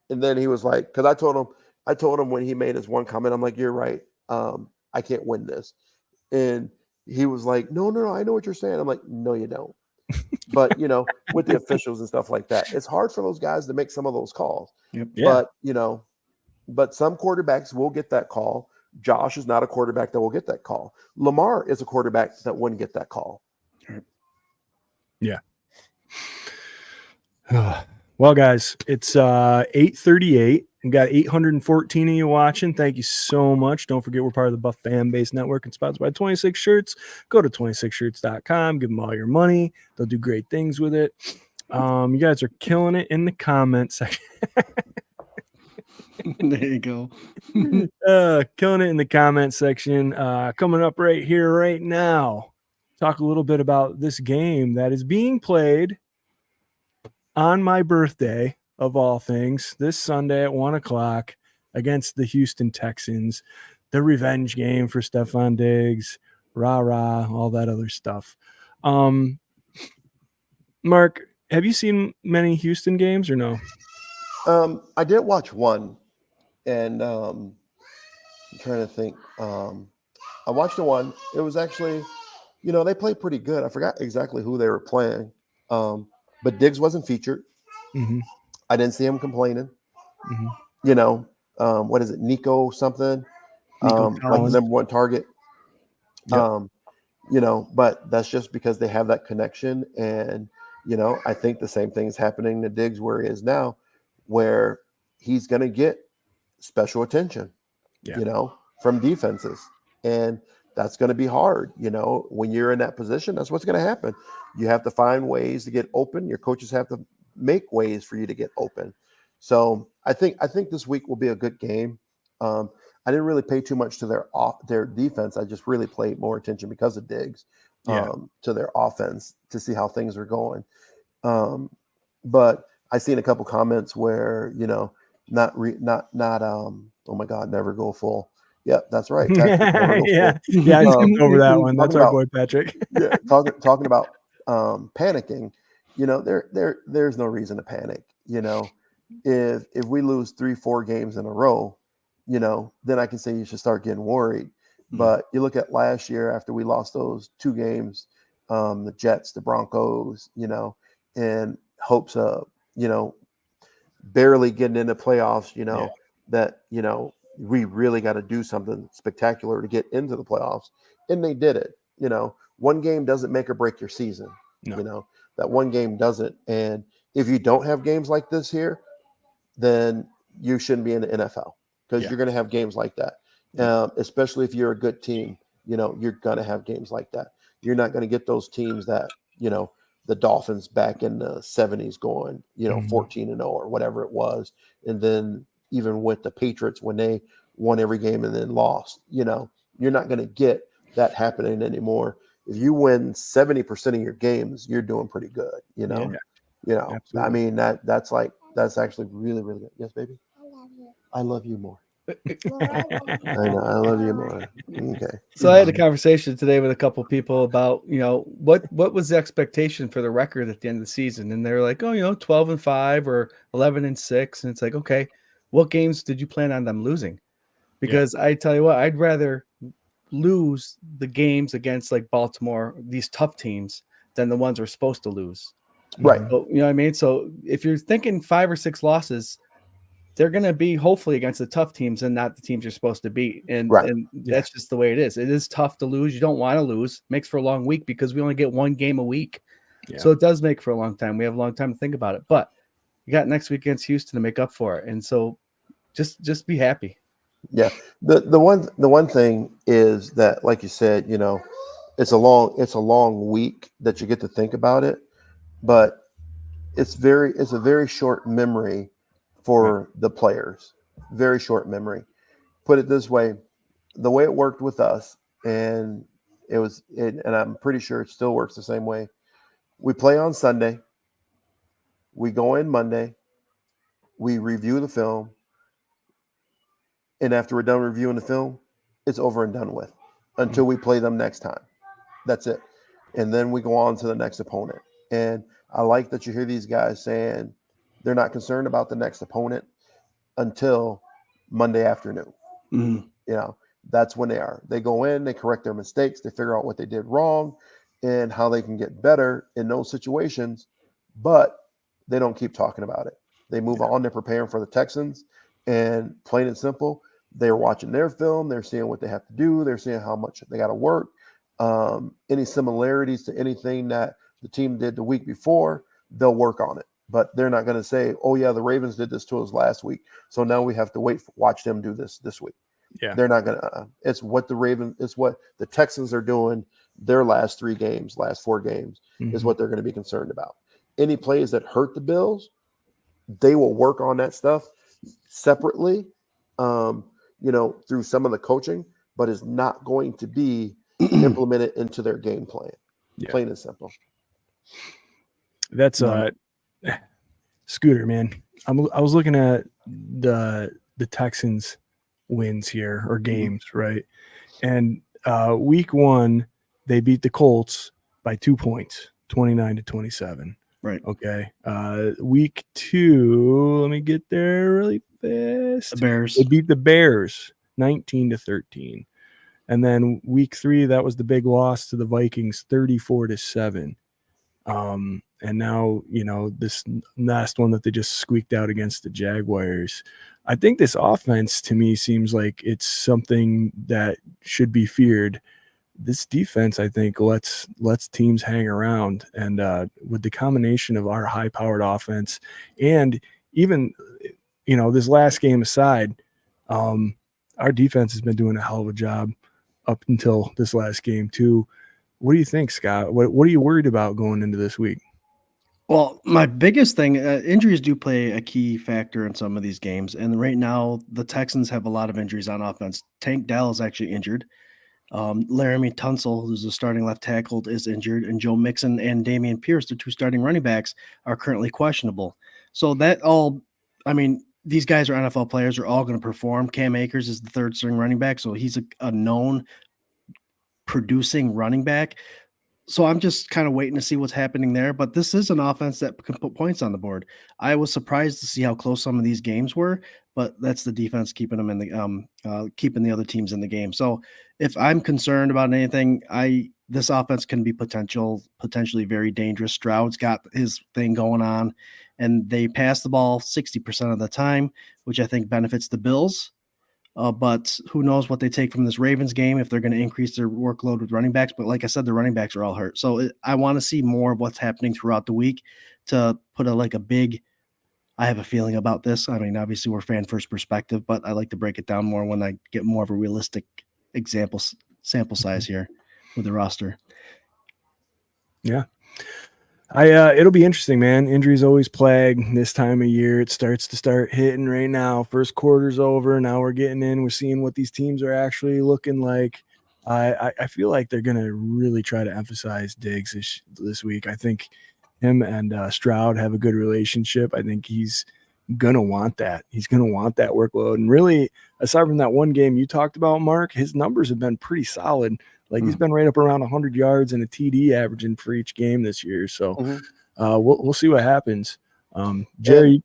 then he was like, because I told him when he made his one comment, I'm like, you're right. I can't win this. And he was like, no, I know what you're saying. I'm like, no, you don't. But with the officials and stuff like that, it's hard for those guys to make some of those calls. Yep. Yeah. But some quarterbacks will get that call. Josh is not a quarterback that will get that call. Lamar is a quarterback that wouldn't get that call. Yeah. Well, guys, it's 8:38. We've got 814 of you watching. Thank you so much. Don't forget we're part of the Buff Fan Base Network and sponsored by 26 Shirts. Go to 26shirts.com. Give them all your money. They'll do great things with it. You guys are killing it in the comment section. There you go. Killing it in the comment section. Coming up right here, right now. Talk a little bit about this game that is being played on my birthday, of all things, this Sunday at 1:00 against the Houston Texans. The revenge game for Stephon Diggs, rah, all that other stuff. Mark, have you seen many Houston games or no? I did watch one, and I'm trying to think. I watched the one. It was actually, they played pretty good. I forgot exactly who they were playing, but Diggs wasn't featured. Mm-hmm. I didn't see him complaining. Mm-hmm. What is it, Nico something? Nico Like the Collins. number one target. Yep. But that's just because they have that connection. And, I think the same thing is happening to Diggs where he is now, where he's going to get special attention, from defenses. And that's going to be hard. When you're in that position, that's what's going to happen. You have to find ways to get open. Your coaches have to make ways for you to get open. So I think this week will be a good game. I didn't really pay too much to their defense. I just really paid more attention because of Diggs to their offense to see how things are going. But I seen a couple comments where oh my God, never go full. Yep, that's right. Patrick, never go full. I skipped over that one. That's our boy Patrick. Yeah, talking about panicking. There's no reason to panic. If we lose 3-4 games in a row, then I can say you should start getting worried. But you look at last year after we lost those 2 games, the Jets, the Broncos, in hopes of, barely getting into playoffs, that, we really got to do something spectacular to get into the playoffs. And they did it. One game doesn't make or break your season. No. That one game doesn't. And if you don't have games like this here, then you shouldn't be in the NFL because you're going to have games like that. Especially if you're a good team, you're going to have games like that. You're not going to get those teams that, the Dolphins back in the 70s going, 14-0 or whatever it was. And then even with the Patriots when they won every game and then lost, you're not going to get that happening anymore. If you win 70% of your games, you're doing pretty good, Absolutely. I mean, that's actually really, really good. Yes, baby. I love you more. I know. I love you more. Okay. So I had a conversation today with a couple people about, what was the expectation for the record at the end of the season, and they're like, 12-5 or 11-6, and it's like, okay, what games did you plan on them losing? Because I tell you what, I'd rather lose the games against like Baltimore, these tough teams, than the ones we're supposed to lose. Right. So, you know what I mean? So if you're thinking 5 or 6 losses, they're going to be hopefully against the tough teams and not the teams you're supposed to beat. And that's just the way it is. It is tough to lose. You don't want to lose. Makes for a long week because we only get one game a week. Yeah. So it does make for a long time. We have a long time to think about it. But you got next week against Houston to make up for it. And so just be happy. Yeah. The one thing is that, like you said, it's a long week that you get to think about it, but it's a very short memory for the players. Very short memory. Put it this way, the way it worked with us, and and I'm pretty sure it still works the same way. We play on Sunday. We go in Monday. We review the film. And after we're done reviewing the film, it's over and done with until we play them next time. That's it. And then we go on to the next opponent. And I like that you hear these guys saying they're not concerned about the next opponent until Monday afternoon. Mm-hmm. That's when they are. They go in, they correct their mistakes, they figure out what they did wrong and how they can get better in those situations, but they don't keep talking about it. They move on, they're preparing for the Texans, and plain and simple, they're watching their film, they're seeing what they have to do, they're seeing how much they got to work. Any similarities to anything that the team did the week before, they'll work on it. But they're not going to say, oh, yeah, the Ravens did this to us last week, so now we have to watch them do this week. Yeah, they're not going to. It's what the Texans are doing their last 4 games is what they're going to be concerned about. Any plays that hurt the Bills, they will work on that stuff separately, through some of the coaching, but is not going to be implemented into their game plan. Yeah. Plain and simple. That's Scooter, man. I was looking at the Texans wins here or games, right? And week 1 they beat the Colts by 2 points, 29-27. Right. Okay. Week 2, let me get there really fast. The Bears. They beat the Bears 19-13. And then week 3, that was the big loss to the Vikings, 34-7. And now, this last one that they just squeaked out against the Jaguars. I think this offense to me seems like it's something that should be feared. This defense, I think, lets teams hang around. And with the combination of our high-powered offense and even, this last game aside, our defense has been doing a hell of a job up until this last game too. What do you think, Scott? What are you worried about going into this week? Well, my biggest thing, injuries do play a key factor in some of these games. And right now, the Texans have a lot of injuries on offense. Tank Dell is actually injured. Laramie Tunsil, who's the starting left tackle, is injured. And Joe Mixon and Damian Pierce, the 2 starting running backs, are currently questionable. So these guys are NFL players, are all going to perform. Cam Akers is the 3rd string running back, so he's a known producing running back. So I'm just kind of waiting to see what's happening there. But this is an offense that can put points on the board. I was surprised to see how close some of these games were, but that's the defense keeping them in the keeping the other teams in the game. So if I'm concerned about anything, this offense can be potentially very dangerous. Stroud's got his thing going on, and they pass the ball 60% of the time, which I think benefits the Bills. But who knows what they take from this Ravens game, if they're going to increase their workload with running backs. But like I said, the running backs are all hurt. So I want to see more of what's happening throughout the week to put a big, I have a feeling about this. I mean, obviously we're fan first perspective, but I like to break it down more when I get more of a realistic sample size here with the roster. Yeah. It'll be interesting, man. Injuries always plague this time of year. It starts hitting right now. First quarter's over. Now we're getting in. We're seeing what these teams are actually looking like. I feel like they're going to really try to emphasize Diggs this week. I think him and Stroud have a good relationship. I think he's gonna want that. He's gonna want that workload. And really, aside from that one game you talked about, Mark, his numbers have been pretty solid. Like he's been right up around 100 yards and a TD averaging for each game this year. So we'll see what happens. Jerry,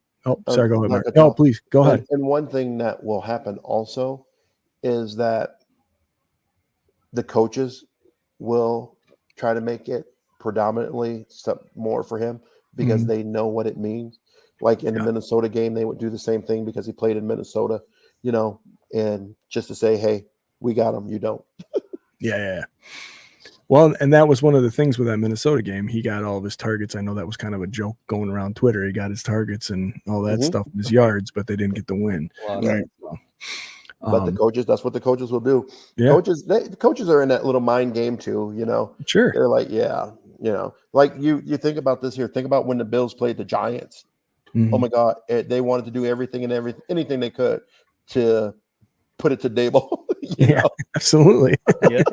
sorry, go ahead, Mark. No, please go ahead. And one thing that will happen also is that the coaches will try to make it predominantly more for him because they know what it means. Like in the Minnesota game, they would do the same thing because he played in Minnesota, and just to say, hey, we got him, you don't. Yeah. Well, and that was one of the things with that Minnesota game. He got all of his targets. I know that was kind of a joke going around Twitter. He got his targets and all that stuff, his yards, but they didn't get the win. Right. But the coaches, that's what the coaches will do. Yeah. The coaches are in that little mind game too, Sure. They're like, like you think about this here. Think about when the Bills played the Giants. Oh my God, they wanted to do everything and anything they could to put it to Dable. Yeah, absolutely. Yeah.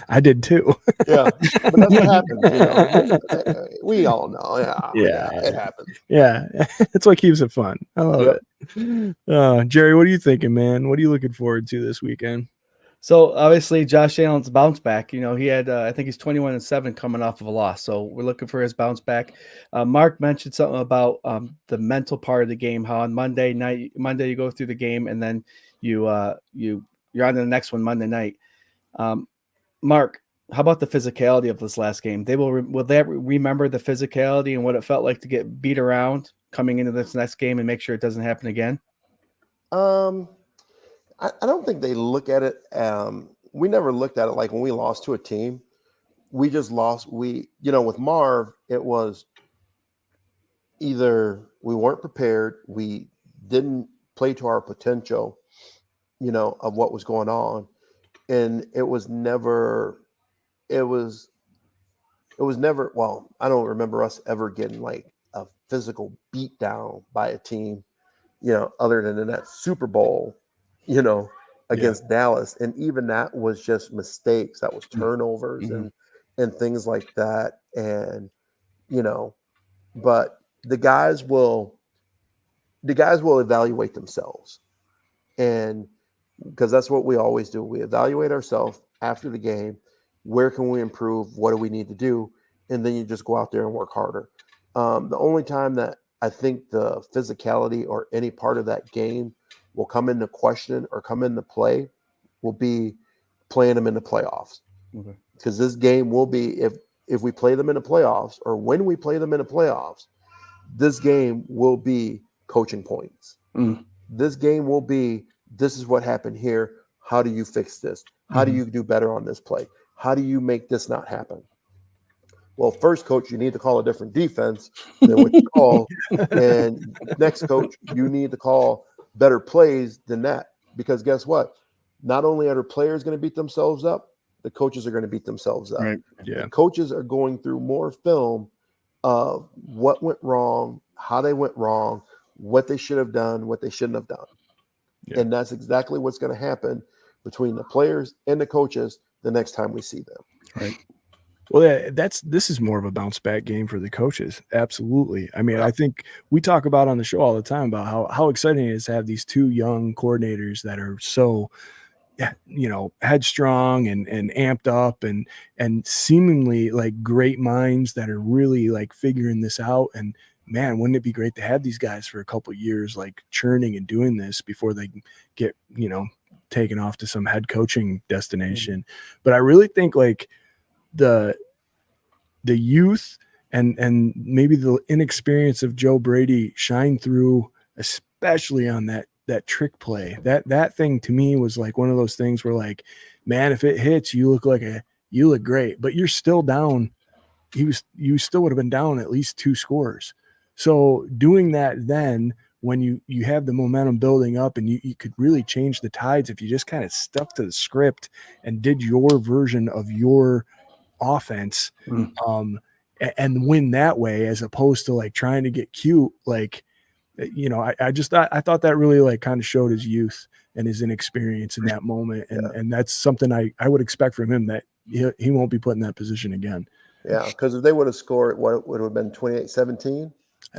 I did too. Yeah, but that's what happens. We all know. Yeah, it happens. Yeah, it's what keeps it fun. I love it. Jerry, what are you thinking, man? What are you looking forward to this weekend? So obviously Josh Allen's bounce back. He had I think he's 21-7 coming off of a loss. So we're looking for his bounce back. Mark mentioned something about the mental part of the game. How on Monday you go through the game and then you're on to the next one Monday night. Mark, how about the physicality of this last game? Will they remember the physicality and what it felt like to get beat around coming into this next game and make sure it doesn't happen again? I don't think they look at it. We never looked at it like when we lost to a team. We just lost. With Marv, it was either we weren't prepared, we didn't play to our potential, of what was going on, and it was never. Well, I don't remember us ever getting like a physical beat down by a team, other than in that Super Bowl. Against Dallas. And even that was just mistakes. That was turnovers and things like that. And, but the guys will evaluate themselves. And because that's what we always do. We evaluate ourselves after the game. Where can we improve? What do we need to do? And then you just go out there and work harder. The only time that I think the physicality or any part of that game will come into question or come into play will be playing them in the playoffs. Because this game will be, if we play them in the playoffs or when we play them in the playoffs, this game will be coaching points. This game will be, this is what happened here. How do you fix this? How do you do better on this play? How do you make this not happen? Well, first, coach, you need to call a different defense than what you call. And next, coach, you need to call better plays than that. Because guess what? Not only are the players going to beat themselves up, the coaches are going to beat themselves up. Right. Yeah. The coaches are going through more film of what went wrong, how they went wrong, what they should have done, what they shouldn't have done. Yeah. And that's exactly what's going to happen between the players and the coaches the next time we see them. Right. Well, this is more of a bounce back game for the coaches. Absolutely. I mean, I think we talk about on the show all the time about how exciting it is to have these two young coordinators that are so, headstrong and amped up and seemingly like great minds that are really like figuring this out. And man, wouldn't it be great to have these guys for a couple of years, like churning and doing this before they get, taken off to some head coaching destination. But I really think like the youth and maybe the inexperience of Joe Brady shine through, especially on that trick play. That thing to me was like one of those things where like, man, if it hits, you look great, but you're still down. You still would have been down at least 2 scores. So doing that then when you have the momentum building up and you could really change the tides if you just kind of stuck to the script and did your version of your offense and win that way, as opposed to like trying to get cute. Like, I thought that really like kind of showed his youth and his inexperience in that moment. And that's something I would expect from him, that he won't be put in that position again. Yeah. Cause if they would have scored, what would have been 28-17.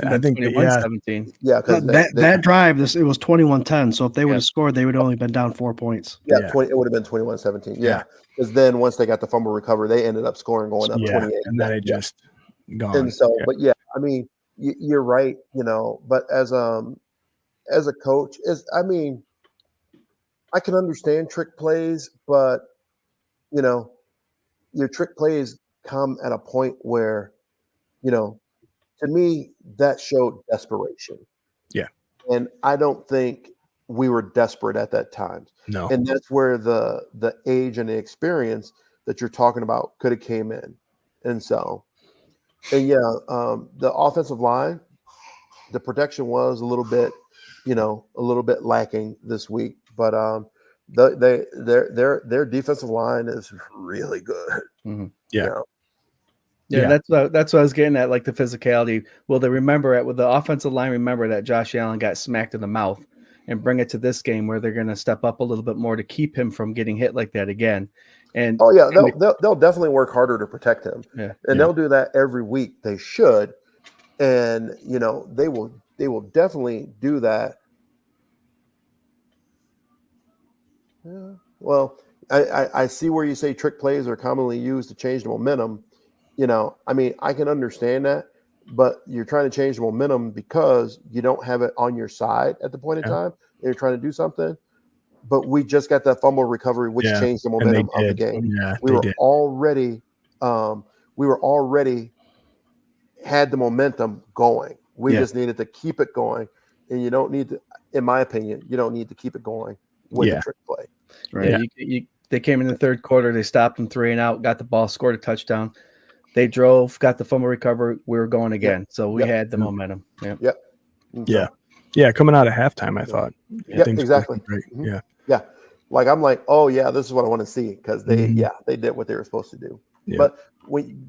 I think that, 21-17. Yeah, because that drive, it was 21-10. So if they would have scored, they would have only been down 4 points. Yeah, Yeah. it would have been 21-17. Yeah, because then once they got the fumble recovery, they ended up scoring going up 28. And then it just gone. And so, but yeah, I mean, you're right, but as a coach, I can understand trick plays, but your trick plays come at a point where, to me, that showed desperation. Yeah. And I don't think we were desperate at that time. No. And that's where the age and the experience that you're talking about could have came in. And so, the offensive line, the protection was a little bit lacking this week, but their defensive line is really good. Mm-hmm. Yeah. Yeah, that's what I was getting at, like the physicality. Will they will the offensive line remember that Josh Allen got smacked in the mouth and bring it to this game where they're going to step up a little bit more to keep him from getting hit like that again? And they'll definitely work harder to protect him. Yeah. And they'll do that every week. They should. And they will definitely do that. Yeah. Well, I see where you say trick plays are commonly used to change the momentum. I can understand that, but you're trying to change the momentum because you don't have it on your side at the point in time. And you're trying to do something. But we just got that fumble recovery, which changed the momentum of the game. Yeah, we were already had the momentum going. We just needed to keep it going. And you don't need to, in my opinion, you don't need to keep it going with the trick play. Right. Yeah. They came in the third quarter. They stopped them 3 and out, got the ball, scored a touchdown. They drove, got the fumble recovery. We were going again. So we had the momentum. Yep. Yeah. Coming out of halftime, I thought. Yeah, exactly. Great. Mm-hmm. Yeah. Yeah. I'm like, oh yeah, this is what I want to see because they did what they were supposed to do. Yeah. But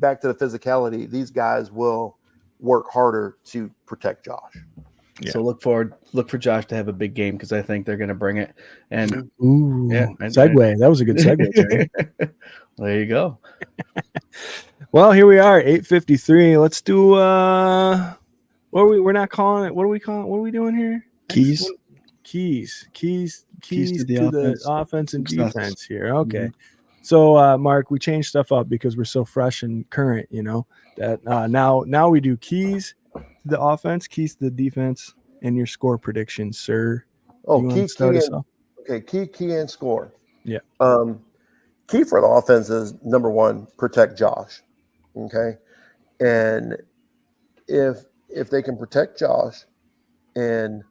back to the physicality, these guys will work harder to protect Josh. Yeah. So look for Josh to have a big game because I think they're going to bring it. And segue. That was a good segue, Jerry. There you go. Well, here we are, 8:53. Let's do we're not calling it. What are we calling? What are we doing here? Keys to the offense and defense here. Okay. Mm-hmm. So Mark, we changed stuff up because we're so fresh and current, that now we do keys to the offense, keys to the defense, and your score predictions, sir. Key and score. Yeah. Key for the offense is number 1, protect Josh. Okay. And if they can protect Josh and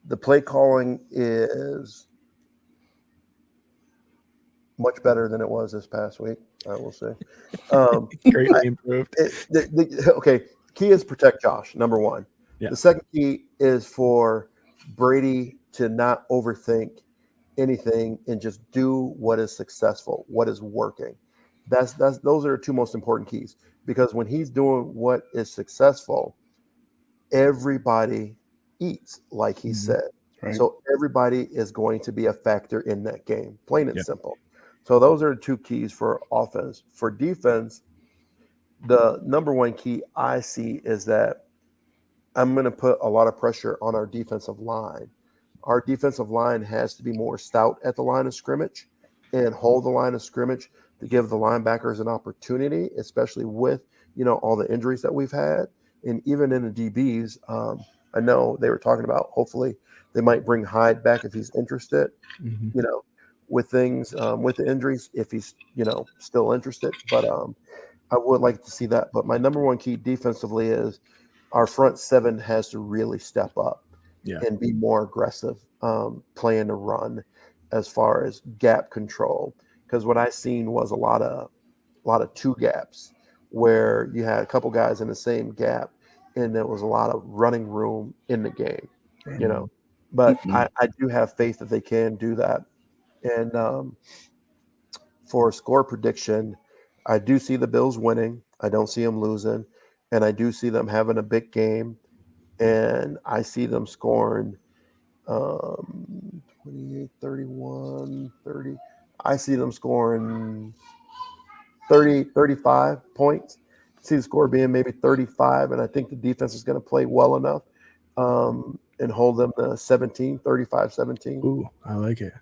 the play calling is much better than it was this past week, I will say. Greatly improved. Key is protect Josh, number 1. Yeah. The second key is for Brady to not overthink anything and just do what is successful, what is working. Those are the 2 most important keys, because when he's doing what is successful, everybody eats, like he said. Right. So everybody is going to be a factor in that game, plain and simple. So those are the 2 keys for offense. For defense, the number 1 key I see is that I'm going to put a lot of pressure on our defensive line. Our defensive line has to be more stout at the line of scrimmage and hold the line of scrimmage to give the linebackers an opportunity, especially with, all the injuries that we've had. And even in the DBs, I know they were talking about, hopefully they might bring Hyde back if he's interested, with things, with the injuries, if he's, still interested. But I would like to see that. But my number 1 key defensively is our front 7 has to really step up and be more aggressive, playing the run as far as gap control. Because what I seen was a lot of 2 gaps where you had a couple guys in the same gap and there was a lot of running room in the game, But I do have faith that they can do that. And for score prediction, I do see the Bills winning. I don't see them losing. And I do see them having a big game. And I see them scoring 28, 31, 30. I see them scoring 30, 35 points. see the score being maybe 35, and I think the defense is going to play well enough and hold them to 17, 35-17. Ooh, I like it.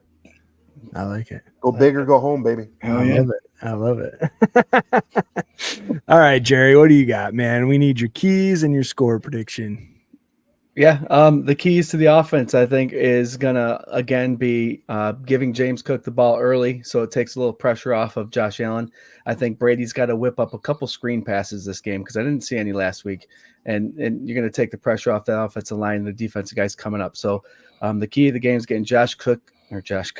Go big or go home, baby. Hell yeah. I love it. All right, Jerry, what do you got, man? We need your keys and your score prediction. Yeah, the keys to the offense, I think, is gonna again be giving James Cook the ball early, so it takes a little pressure off of Josh Allen. I think Brady's got to whip up a couple screen passes this game because I didn't see any last week, and you're gonna take the pressure off that offensive line and the defensive guys coming up. So the key of the game is getting Josh Cook. Hey, Josh,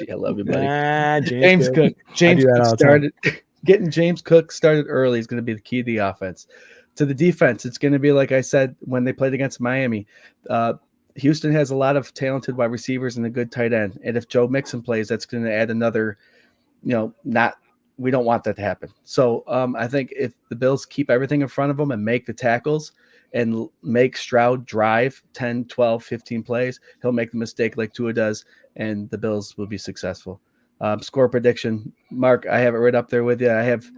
I love you, buddy. James Cook. James Cook started. Getting James Cook started early is going to be the key to the offense. To the defense, it's going to be like I said when they played against Miami. Houston has a lot of talented wide receivers and a good tight end. And if Joe Mixon plays, that's going to add another, we don't want that to happen. So I think if the Bills keep everything in front of them and make the tackles and make Stroud drive 10, 12, 15 plays, he'll make the mistake like Tua does, and the Bills will be successful. Score prediction, Mark, I have it right up there with you. I have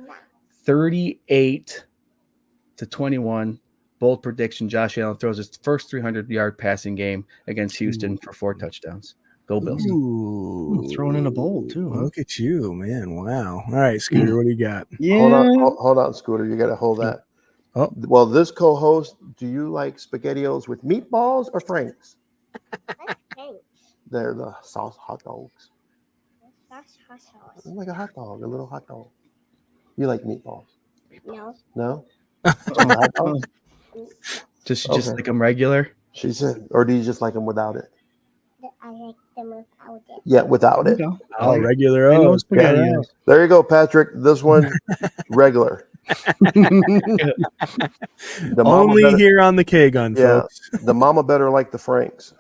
38-21. Bold prediction. Josh Allen throws his first 300-yard passing game against Houston for 4 touchdowns. Go Bills. Ooh, throwing in a bowl too. Huh? Look at you, man. Wow. All right, Scooter, what do you got? Yeah. Hold on, Scooter. You got to hold that. Oh. Well, this co-host, do you like SpaghettiOs with meatballs or Franks? They're the sauce hot dogs. Like a hot dog, a little hot dog. You like meatballs? No? Hot dogs? Just like them regular? She said, or do you just like them without it? I like them without it. Yeah, without it. Oh, regular. I know Oh, SpaghettiOs. There you go, Patrick. This one, regular. Only better, here on the K-Gun, folks. The mama better like the Franks.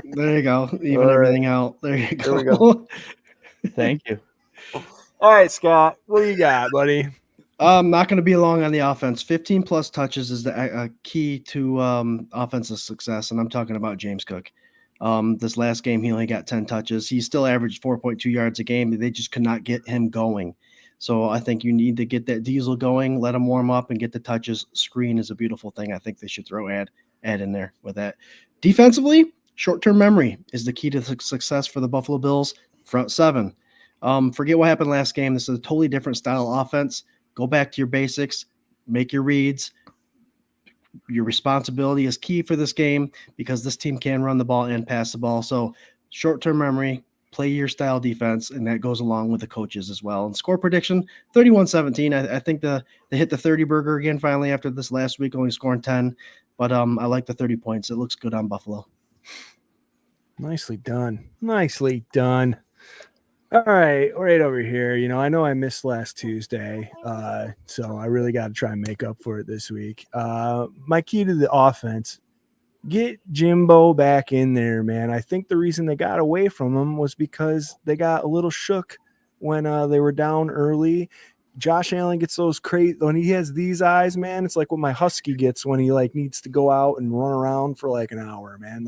There you go. Even everything out. There you go. There we go. Thank you. All right, Scott, what do you got, buddy? Not going to be long on the offense. 15 plus touches is the key to offensive success, and I'm talking about James Cook. This last game, he only got 10 touches. He still averaged 4.2 yards a game. They just could not get him going. So I think you need to get that diesel going, let him warm up, and get the touches. Screen is a beautiful thing. I think they should throw add in there with that. Defensively, short-term memory is the key to success for the Buffalo Bills front seven. Forget what happened last game. This is a totally different style of offense. Go back to your basics, make your reads. Your responsibility is key for this game because this team can run the ball and pass the ball. So short-term memory, play your style defense, and that goes along with the coaches as well. And score prediction, 31-17. I think they hit the 30 burger again finally after this last week, only scoring 10. But I like the 30 points. It looks good on Buffalo. Nicely done. All right over here. I know I missed last Tuesday, so I really got to try and make up for it this week. My key to the offense, get Jimbo back in there, man. I think the reason they got away from him was because they got a little shook when they were down early. Josh Allen gets those crazy when he has these eyes, man. It's like what my husky gets when he needs to go out and run around for an hour, man.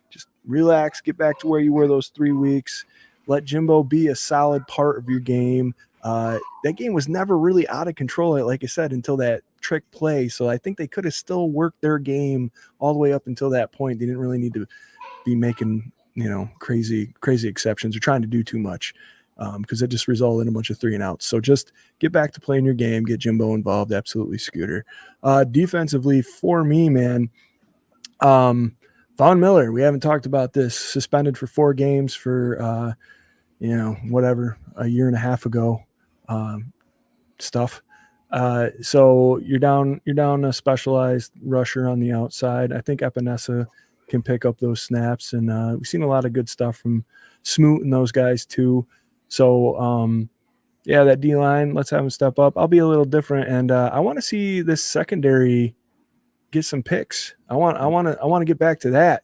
Just relax, get back to where you were those 3 weeks. Let Jimbo be a solid part of your game. That game was never really out of control, like I said, until that trick play. So I think they could have still worked their game all the way up until that point. They didn't really need to be making, crazy exceptions or trying to do too much because it just resulted in a bunch of 3 and outs. So just get back to playing your game, get Jimbo involved. Absolutely, Scooter. Defensively, for me, man, Von Miller, we haven't talked about this, suspended for 4 games for, whatever, a year and a half ago stuff. So you're down a specialized rusher on the outside. I think Epinesa can pick up those snaps, and we've seen a lot of good stuff from Smoot and those guys too. So, that D-line, let's have them step up. I'll be a little different, and I want to see this secondary get some picks. I want to get back to that.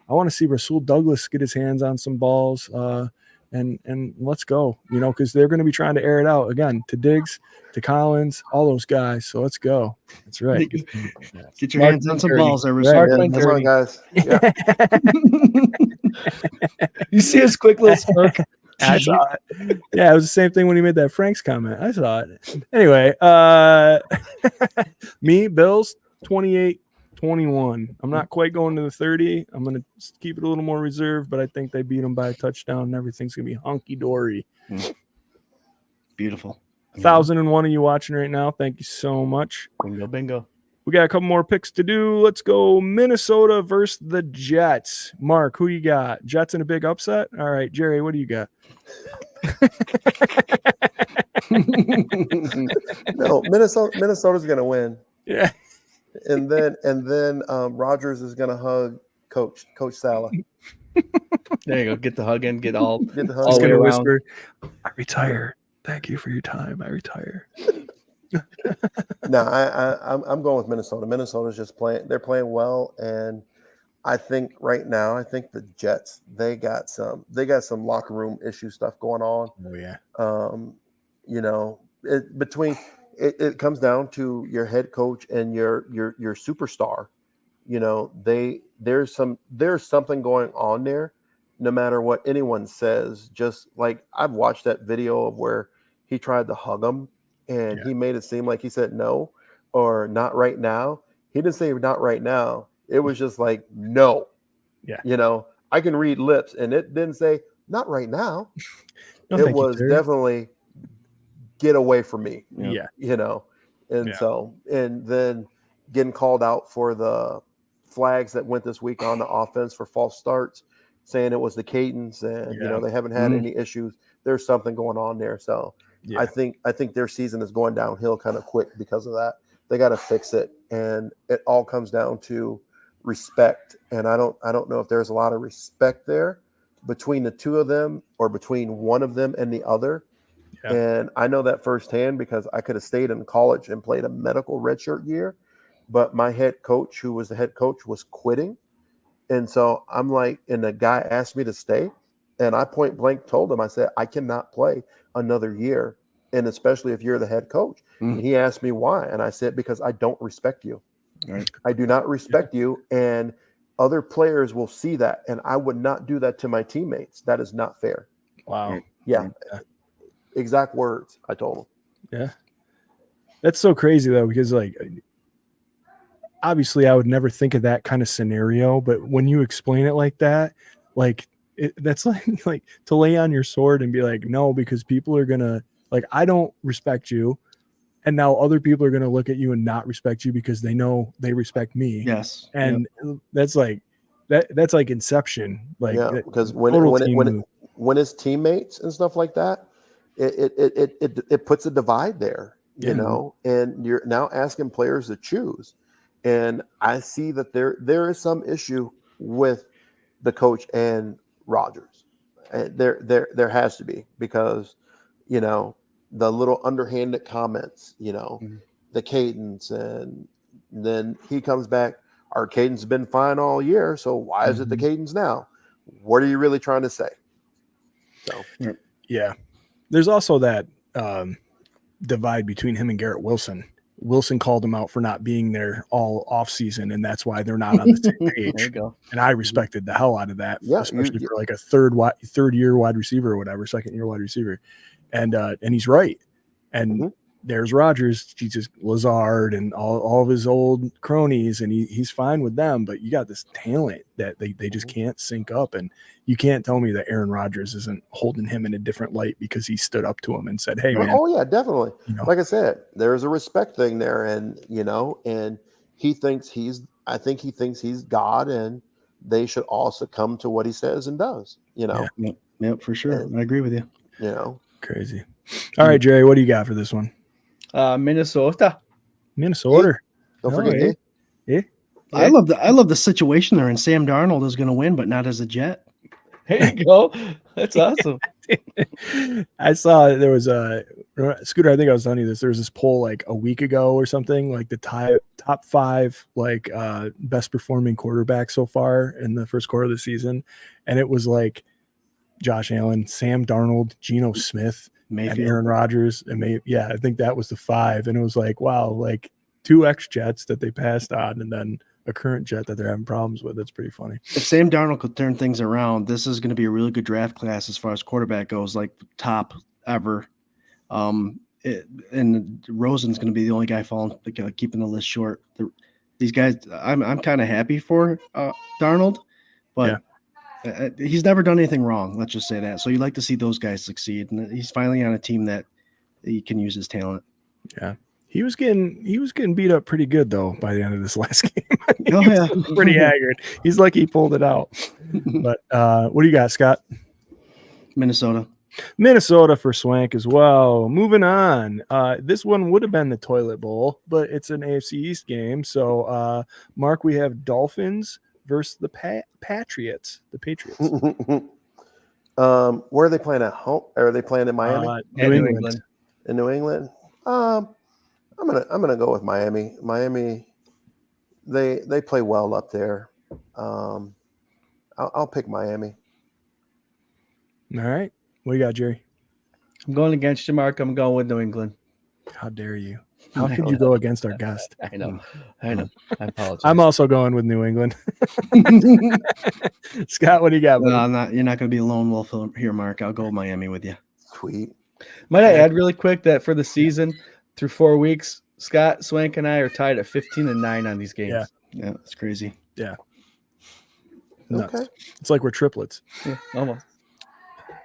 I want to see Rasul Douglas get his hands on some balls, and let's go. Because they're going to be trying to air it out again to Diggs, to Collins, all those guys. So let's go. That's right. Get your hands on some balls, there, Rasul. Right. That's right, guys. Yeah. You see his quick little smirk? I saw it. Yeah, it was the same thing when he made that Frank's comment. I saw it. Anyway, me, Bills, 28-21. I'm not quite going to the 30. I'm going to keep it a little more reserved, but I think they beat them by a touchdown and everything's going to be hunky-dory. Beautiful. 1,001 of you watching right now. Thank you so much. Bingo. We got a couple more picks to do. Let's go Minnesota versus the Jets. Mark, who you got? Jets in a big upset? All right, Jerry, what do you got? No, Minnesota's going to win. Yeah. And then Rodgers is going to hug Coach Salah. There you go. Get the hug in. Get all Get the hug. all He's the way going to around. whisper, I retire. Thank you for your time. I retire. No, I'm going with Minnesota. Minnesota's just playing. They're playing well, and I think right now, the Jets they got some locker room issue stuff going on. Oh yeah. You know, it comes down to your head coach and your superstar. You know, there's something going on there. No matter what anyone says, just like I've watched that video of where he tried to hug him. And he made it seem like he said no or not right now. He didn't say not right now. It was just like, no. Yeah. You know, I can read lips and it didn't say not right now. No, It was definitely get away from me. Yeah. You know, and and then getting called out for the flags that went this week on the offense for false starts, saying it was the Cadence and, you know, they haven't had any issues. There's something going on there. So, I think their season is going downhill kind of quick because of that. They got to fix it, and it all comes down to respect. And I don't know if there's a lot of respect there between the two of them or between one of them and the other. Yeah. And I know that firsthand because I could have stayed in college and played a medical redshirt year, but my head coach, who was the head coach, was quitting, and so I'm like, and the guy asked me to stay. And I point blank told him, I said, I cannot play another year. And especially if you're the head coach. And he asked me why. And I said, because I don't respect you. Right. I do not respect you. And other players will see that. And I would not do that to my teammates. That is not fair. Wow. Yeah. Exact words I told him. Yeah. That's so crazy though, because like, obviously I would never think of that kind of scenario, but when you explain it like that, like, that's like to lay on your sword and be like, no, because people are gonna like, I don't respect you, and now other people are gonna look at you and not respect you because they know they respect me. Yes, and that's like that's like Inception. Like, because when his teammates and stuff like that, it puts a divide there, you know, and you're now asking players to choose. And I see that there is some issue with the coach and Rodgers. There has to be, because, you know, the little underhanded comments, you know, the cadence, and then he comes back, our cadence has been fine all year, so why is it the cadence now? What are you really trying to say? So yeah, there's also that divide between him and Garrett Wilson. Wilson called him out for not being there all off season, and that's why they're not on the same page. There you go. And I respected the hell out of that, especially for like a third year wide receiver or whatever, second year wide receiver. And he's right. And there's Rodgers, Jesus, Lazard, and all of his old cronies, and he's fine with them. But you got this talent that they just can't sync up, and you can't tell me that Aaron Rodgers isn't holding him in a different light because he stood up to him and said, "Hey, man." Oh yeah, definitely. You know? Like I said, there's a respect thing there, and you know, and I think he thinks he's God, and they should all succumb to what he says and does. You know. Yeah, for sure. And, I agree with you. You know. Crazy. All right, Jerry, what do you got for this one? Minnesota. Don't forget. I love the situation they're in. Sam Darnold is going to win, but not as a Jet. There you go. That's awesome. I saw there was a Scooter. I think I was telling you this. There was this poll like a week ago or something, like the top 5 like best performing quarterbacks so far in the first quarter of the season, and it was like Josh Allen, Sam Darnold, Geno Smith, Mayfield, and Aaron Rodgers, and I think that was the 5, and it was like, wow, like 2 ex-Jets that they passed on, and then a current Jet that they're having problems with. That's pretty funny. If Sam Darnold could turn things around, this is going to be a really good draft class as far as quarterback goes, like top ever. And Rosen's going to be the only guy keeping the list short. These guys, I'm kind of happy for Darnold, but he's never done anything wrong. Let's just say that. So you like to see those guys succeed, and he's finally on a team that he can use his talent. Yeah. He was getting beat up pretty good though by the end of this last game. Oh yeah, pretty haggard. He's lucky he pulled it out. But what do you got, Scott? Minnesota for Swank as well. Moving on. This one would have been the Toilet Bowl, but it's an AFC East game. So Mark, we have Dolphins versus the Patriots. The Patriots. Where are they playing at home? Are they playing in Miami? New England. In New England? I'm gonna go with Miami. Miami, they play well up there. I'll pick Miami. All right. What do you got, Jerry? I'm going against you, Mark. I'm going with New England. How dare you? How could you go against our guest? I know. I apologize. I'm also going with New England. Scott, what do you got? No, you're not going to be a lone wolf here, Mark. I'll go with Miami with you. Sweet. Might I add really quick that for the season, through 4 weeks, Scott, Swank, and I are tied at 15-9 on these games. Yeah, that's crazy. Yeah. Nuts. Okay. It's like we're triplets. Yeah, almost.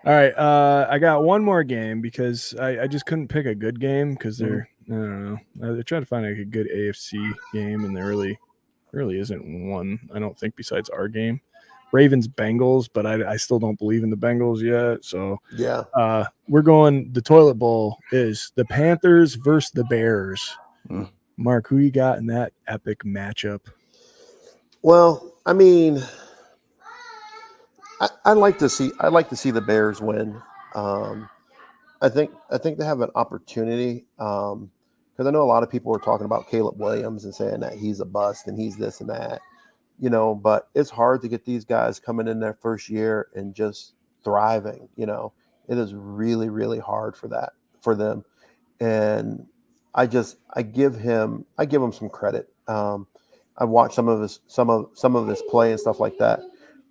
All right. I got one more game because I just couldn't pick a good game because I don't know. They're trying to find a good AFC game, and there really isn't one, I don't think, besides our game. Ravens Bengals, but I still don't believe in the Bengals yet. So yeah, we're going. The Toilet Bowl is the Panthers versus the Bears. Mark, who you got in that epic matchup? Well, I mean, I like to see the Bears win. I think they have an opportunity because I know a lot of people are talking about Caleb Williams and saying that he's a bust and he's this and that, but it's hard to get these guys coming in their first year and just thriving. It is really, really hard for them. And I give him some credit. I've watched some of his play and stuff like that.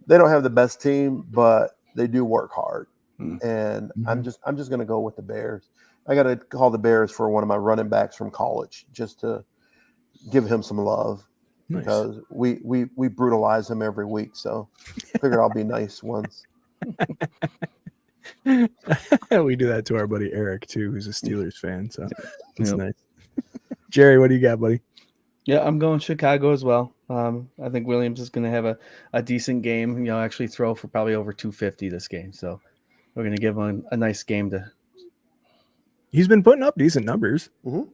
They don't have the best team, but they do work hard. And I'm just going to go with the Bears. I got to call the Bears for one of my running backs from college just to give him some love. Nice. Because we brutalize him every week. So I figured I'll be nice once. We do that to our buddy Eric too, who's a Steelers fan. So it's nice. Jerry, what do you got, buddy? Yeah, I'm going Chicago as well. I think Williams is going to have a decent game. Actually throw for probably over 250 this game. So we're going to give him a nice game to. He's been putting up decent numbers. Mm-hmm.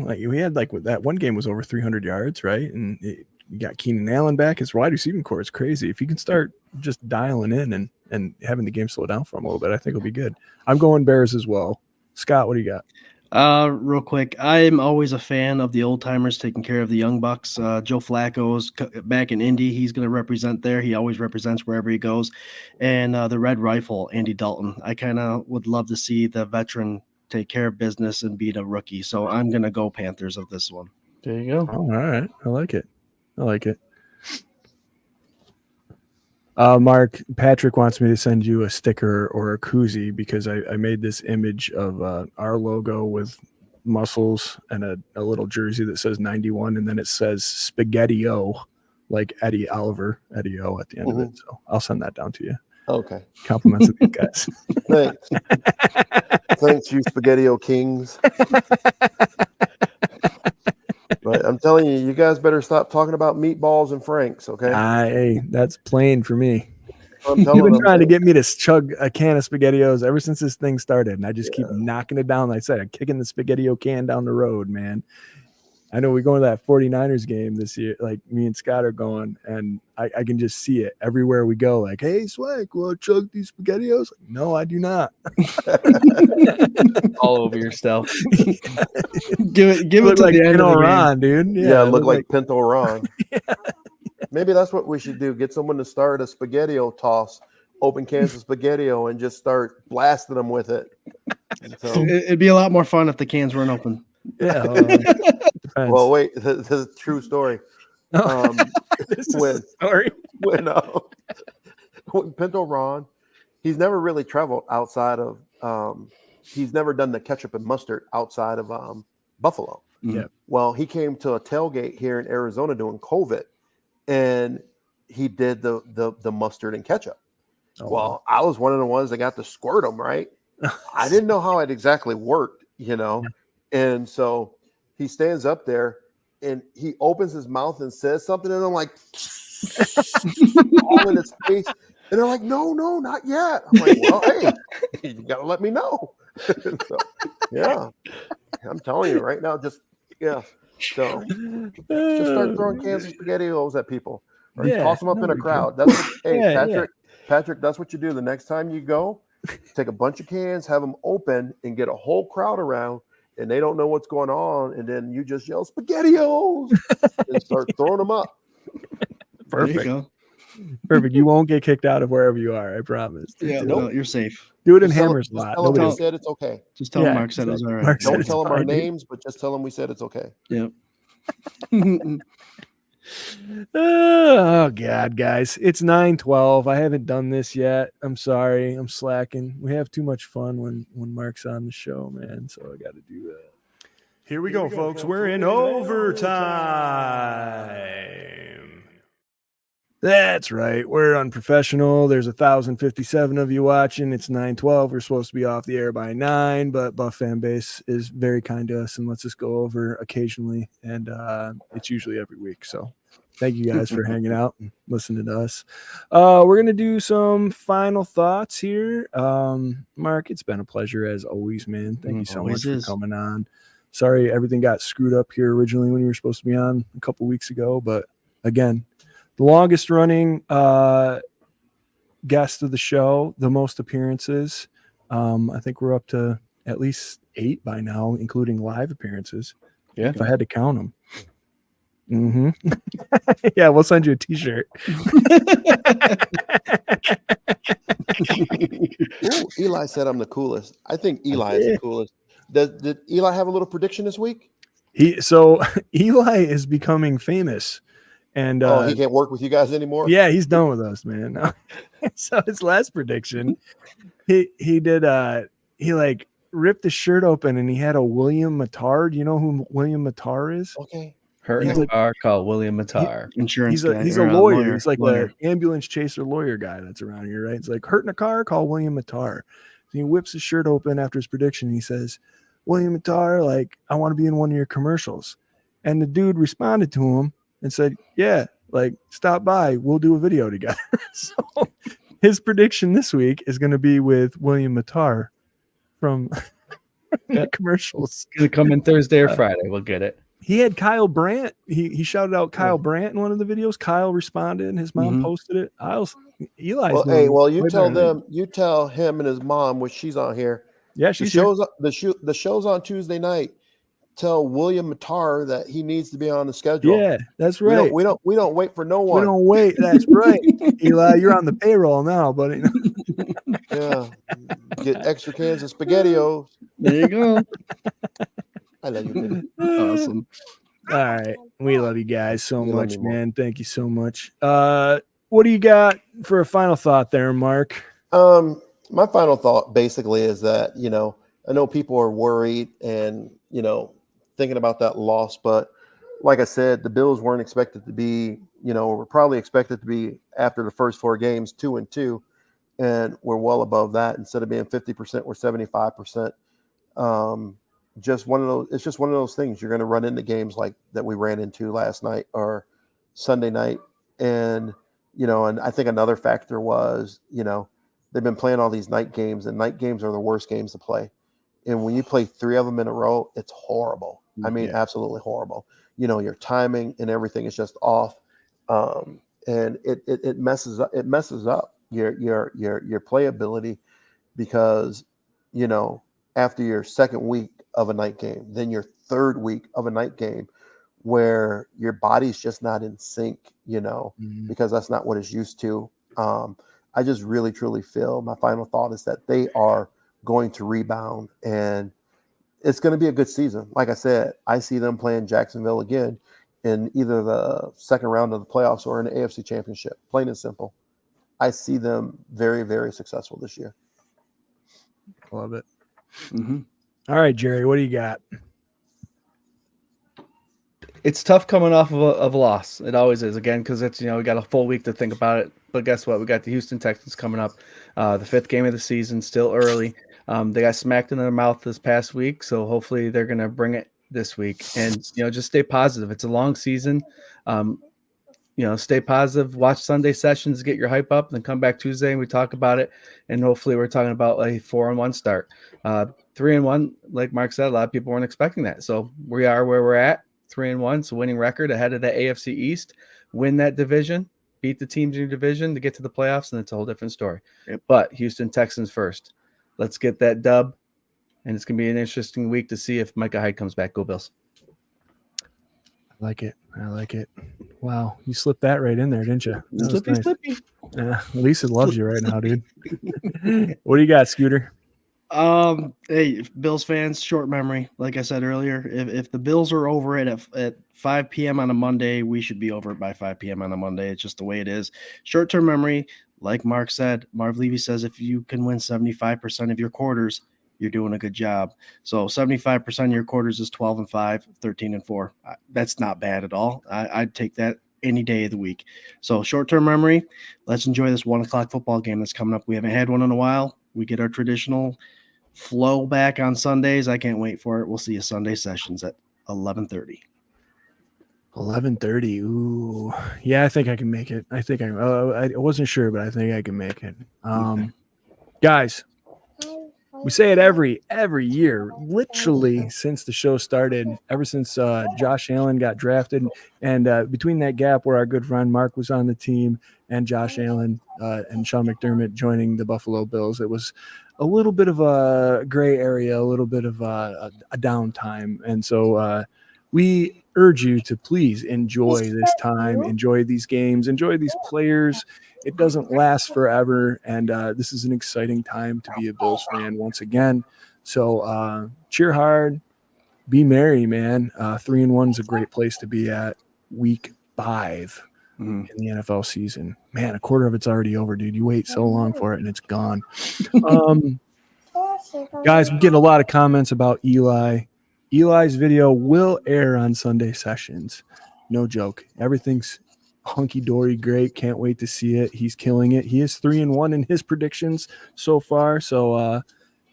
Like we had that one game was over 300 yards, right? And you got Keenan Allen back. His wide receiving core is crazy. If you can start just dialing in and having the game slow down for him a little bit, I think it'll be good. I'm going Bears as well. Scott, what do you got? Real quick, I'm always a fan of the old timers taking care of the young bucks. Joe Flacco's back in Indy. He's going to represent there. He always represents wherever he goes. And the Red Rifle, Andy Dalton. I kind of would love to see the veteran take care of business and beat a rookie. So I'm going to go Panthers of this one. There you go. Oh, all right. I like it. Mark, Patrick wants me to send you a sticker or a koozie because I made this image of our logo with muscles and a little jersey that says 91, and then it says Spaghetti-O, like Eddie Oliver, Eddie-O at the end of it. So I'll send that down to you. Okay. Compliments of these guys. Thanks. Thanks, you Spaghetti-O Kings. But I'm telling you, you guys better stop talking about meatballs and Franks, okay? Hey, that's plain for me. You've been trying to get me to chug a can of SpaghettiOs ever since this thing started, and I just keep knocking it down. Like I said, I'm kicking the SpaghettiO can down the road, man. I know we're going to that 49ers game this year. Like me and Scott are going, and I can just see it everywhere we go. Like, hey, Swank, will I chug these SpaghettiOs? Like, no, I do not. All over yourself. Give it to like the end of the Ron, dude. Yeah, look like Pinto Ron. Maybe that's what we should do. Get someone to start a SpaghettiO toss, open cans of SpaghettiO, and just start blasting them with it. So, It'd be a lot more fun if the cans weren't open. Yeah. well, wait, this is a true story. This is when a story. when Pinto Ron, he's never really traveled outside of he's never done the ketchup and mustard outside of Buffalo. Yeah. Well, he came to a tailgate here in Arizona during COVID, and he did the mustard and ketchup. Oh, Well, I was one of the ones that got to squirt them, right? I didn't know how it exactly worked, and so he stands up there and he opens his mouth and says something, and I'm like, all in his face. And they're like, no, not yet. I'm like, well, hey, you got to let me know. So, yeah, I'm telling you right now, So just start throwing cans of SpaghettiOs at people or toss them up in a crowd. That's what, Patrick, that's what you do. The next time you go, take a bunch of cans, have them open, and get a whole crowd around, and they don't know what's going on. And then you just yell, SpaghettiOs, and start throwing them up. Perfect. There you go. Perfect. You won't get kicked out of wherever you are. I promise. Yeah, no, you're safe. Do it in Just tell- Hammers a just lot. Tell them Nobody we said it's okay. Just tell Mark said it was all right. Mark said Don't it's tell them our fine, dude. names, but just tell them we said it's okay. Yep. Oh God, guys, it's 9:12. I haven't done this yet. I'm sorry. I'm slacking. We have too much fun when Mark's on the show, man. So I got to do that. Here we go, folks. We're in overtime. That's right. We're unprofessional. There's 1,057 of you watching. It's 9:12. We're supposed to be off the air by 9, but Buff fan base is very kind to us and lets us go over occasionally, and it's usually every week. So thank you guys for hanging out and listening to us. We're going to do some final thoughts here. Mark, it's been a pleasure as always, man. Thank you so much for coming on. Sorry everything got screwed up here originally when you were supposed to be on a couple weeks ago, but again, the longest running guest of the show, the most appearances. I think we're up to at least 8 by now, including live appearances. Yeah. If I had to count them. Yeah, we'll send you a t-shirt. Ooh, Eli said I'm the coolest. I think Eli is the coolest. Did Eli have a little prediction this week? Eli is becoming famous. And he can't work with you guys anymore. Yeah, he's done with us, man. So his last prediction, he like ripped the shirt open and he had a William Matar. Do you know who William Matar is? Okay. Hurt in a car called William Matar. He's a lawyer. He's like an ambulance chaser lawyer guy that's around here, right? It's like hurt in a car, call William Matar. So he whips his shirt open after his prediction. And he says, William Matar, like, I want to be in one of your commercials. And the dude responded to him and said, yeah, like, stop by. We'll do a video together. So his prediction this week is going to be with William Matar from the commercials. It's going to come in Thursday or Friday. We'll get it. He had Kyle Brandt. He shouted out Kyle Brandt in one of the videos. Kyle responded and his mom posted it. Eli's you tell him and his mom, which she's on here. Yeah, the show's on Tuesday night. Tell William Matar that he needs to be on the schedule. Yeah, that's right. We don't wait for no one. We don't wait. That's right. Eli, you're on the payroll now, buddy. Yeah. Get extra cans of SpaghettiOs. There you go. I love you, baby. Awesome. All right. We love you guys so much, man. Thank you so much. What do you got for a final thought there, Mark? My final thought basically is that, I know people are worried and, thinking about that loss, but like I said, the Bills weren't expected to be, were probably expected to be after the first 4 games, 2-2, and we're well above that. Instead of being 50%, we're 75%. It's just one of those things. You're going to run into games like that we ran into last night or Sunday night. And, and I think another factor was, they've been playing all these night games, and night games are the worst games to play. And when you play 3 of them in a row, it's horrible. I mean, absolutely horrible. Your timing and everything is just off. And it messes up your playability because, after your second week of a night game, then your third week of a night game where your body's just not in sync, because that's not what it's used to. I just really, truly feel my final thought is that they are going to rebound and it's going to be a good season. Like I said, I see them playing Jacksonville again in either the second round of the playoffs or in the AFC Championship. Plain and simple. I see them very, very successful this year. Love it. Mm-hmm. All right, Jerry, what do you got? It's tough coming off of a loss. It always is, again, because it's, we got a full week to think about it. But guess what? We got the Houston Texans coming up, the 5th game of the season, still early. They got smacked in their mouth this past week, so hopefully they're going to bring it this week. And, just stay positive. It's a long season. Stay positive, watch Sunday sessions, get your hype up, then come back Tuesday and we talk about it. And hopefully we're talking about a 4-1 start. 3-1, like Mark said, a lot of people weren't expecting that. So we are where we're at, 3-1, so winning record ahead of the AFC East. Win that division, beat the teams in your division to get to the playoffs, and it's a whole different story. Yep. But Houston Texans first. Let's get that dub, and it's going to be an interesting week to see if Micah Hyde comes back. Go Bills. I like it. Wow, you slipped that right in there, didn't you? That was Slippy. nice. Lisa loves you right now, dude. What do you got, Scooter? Hey, Bills fans, short memory. Like I said earlier, if the Bills are over it at 5 p.m. on a Monday, we should be over it by 5 p.m. on a Monday. It's just the way it is. Short-term memory, like Mark said, Marv Levy says if you can win 75% of your quarters, you're doing a good job. So 75% of your quarters is 12-5, 13-4. That's not bad at all. I'd take that any day of the week. So short-term memory, let's enjoy this 1:00 football game that's coming up. We haven't had one in a while. We get our traditional flow back on Sundays. I can't wait for it. We'll see you Sunday sessions at 11:30. 11:30. Ooh, yeah, I think I can make it. I think I wasn't sure, but I think I can make it. Guys, we say it every year, literally since the show started, ever since Josh Allen got drafted, and between that gap where our good friend Mark was on the team and Josh Allen and Sean McDermott joining the Buffalo Bills, it was a little bit of a gray area, a little bit of a downtime. And so we urge you to please enjoy this time, enjoy these games, enjoy these players. It doesn't last forever, and this is an exciting time to be a Bills fan once again. So cheer hard, be merry, man. 3-1 is a great place to be at week 5 in the NFL season. Man, a quarter of it's already over, dude. You wait so long for it, and it's gone. Guys, I'm getting a lot of comments about Eli. Eli's video will air on Sunday sessions. No joke. Everything's hunky-dory great. Can't wait to see it. He's killing it. He is 3-1 in his predictions so far. So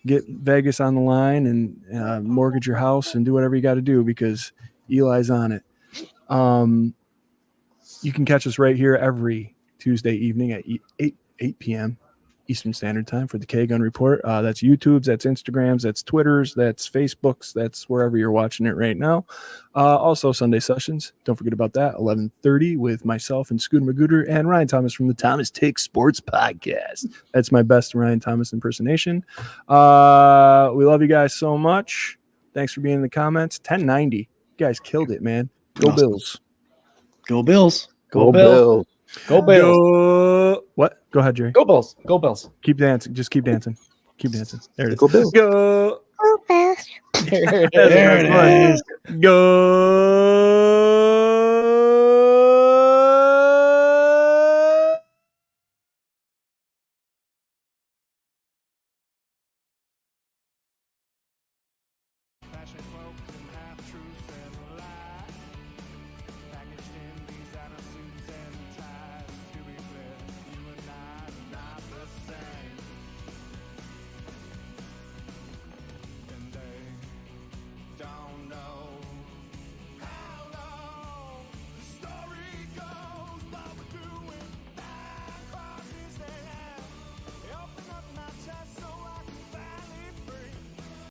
get Vegas on the line and mortgage your house and do whatever you got to do because Eli's on it. You can catch us right here every Tuesday evening at 8 p.m. Eastern Standard Time for the K-Gun Report. That's YouTube's, that's Instagram's, that's Twitter's, that's Facebook's, that's wherever you're watching it right now. Also, Sunday sessions. Don't forget about that. 11:30 with myself and Scooter Magooter and Ryan Thomas from the Thomas Take Sports Podcast. That's my best Ryan Thomas impersonation. We love you guys so much. Thanks for being in the comments. 1090. You guys killed it, man. Go Awesome. Bills. Go Bills. Go Bills. Go Bills. Go. What? Go ahead, Jerry. Go Bills. Go Bills. Keep dancing. Just keep dancing. Keep dancing. There it is. Go Bills. Go. Oh, Bills. There it is. There it is. Go.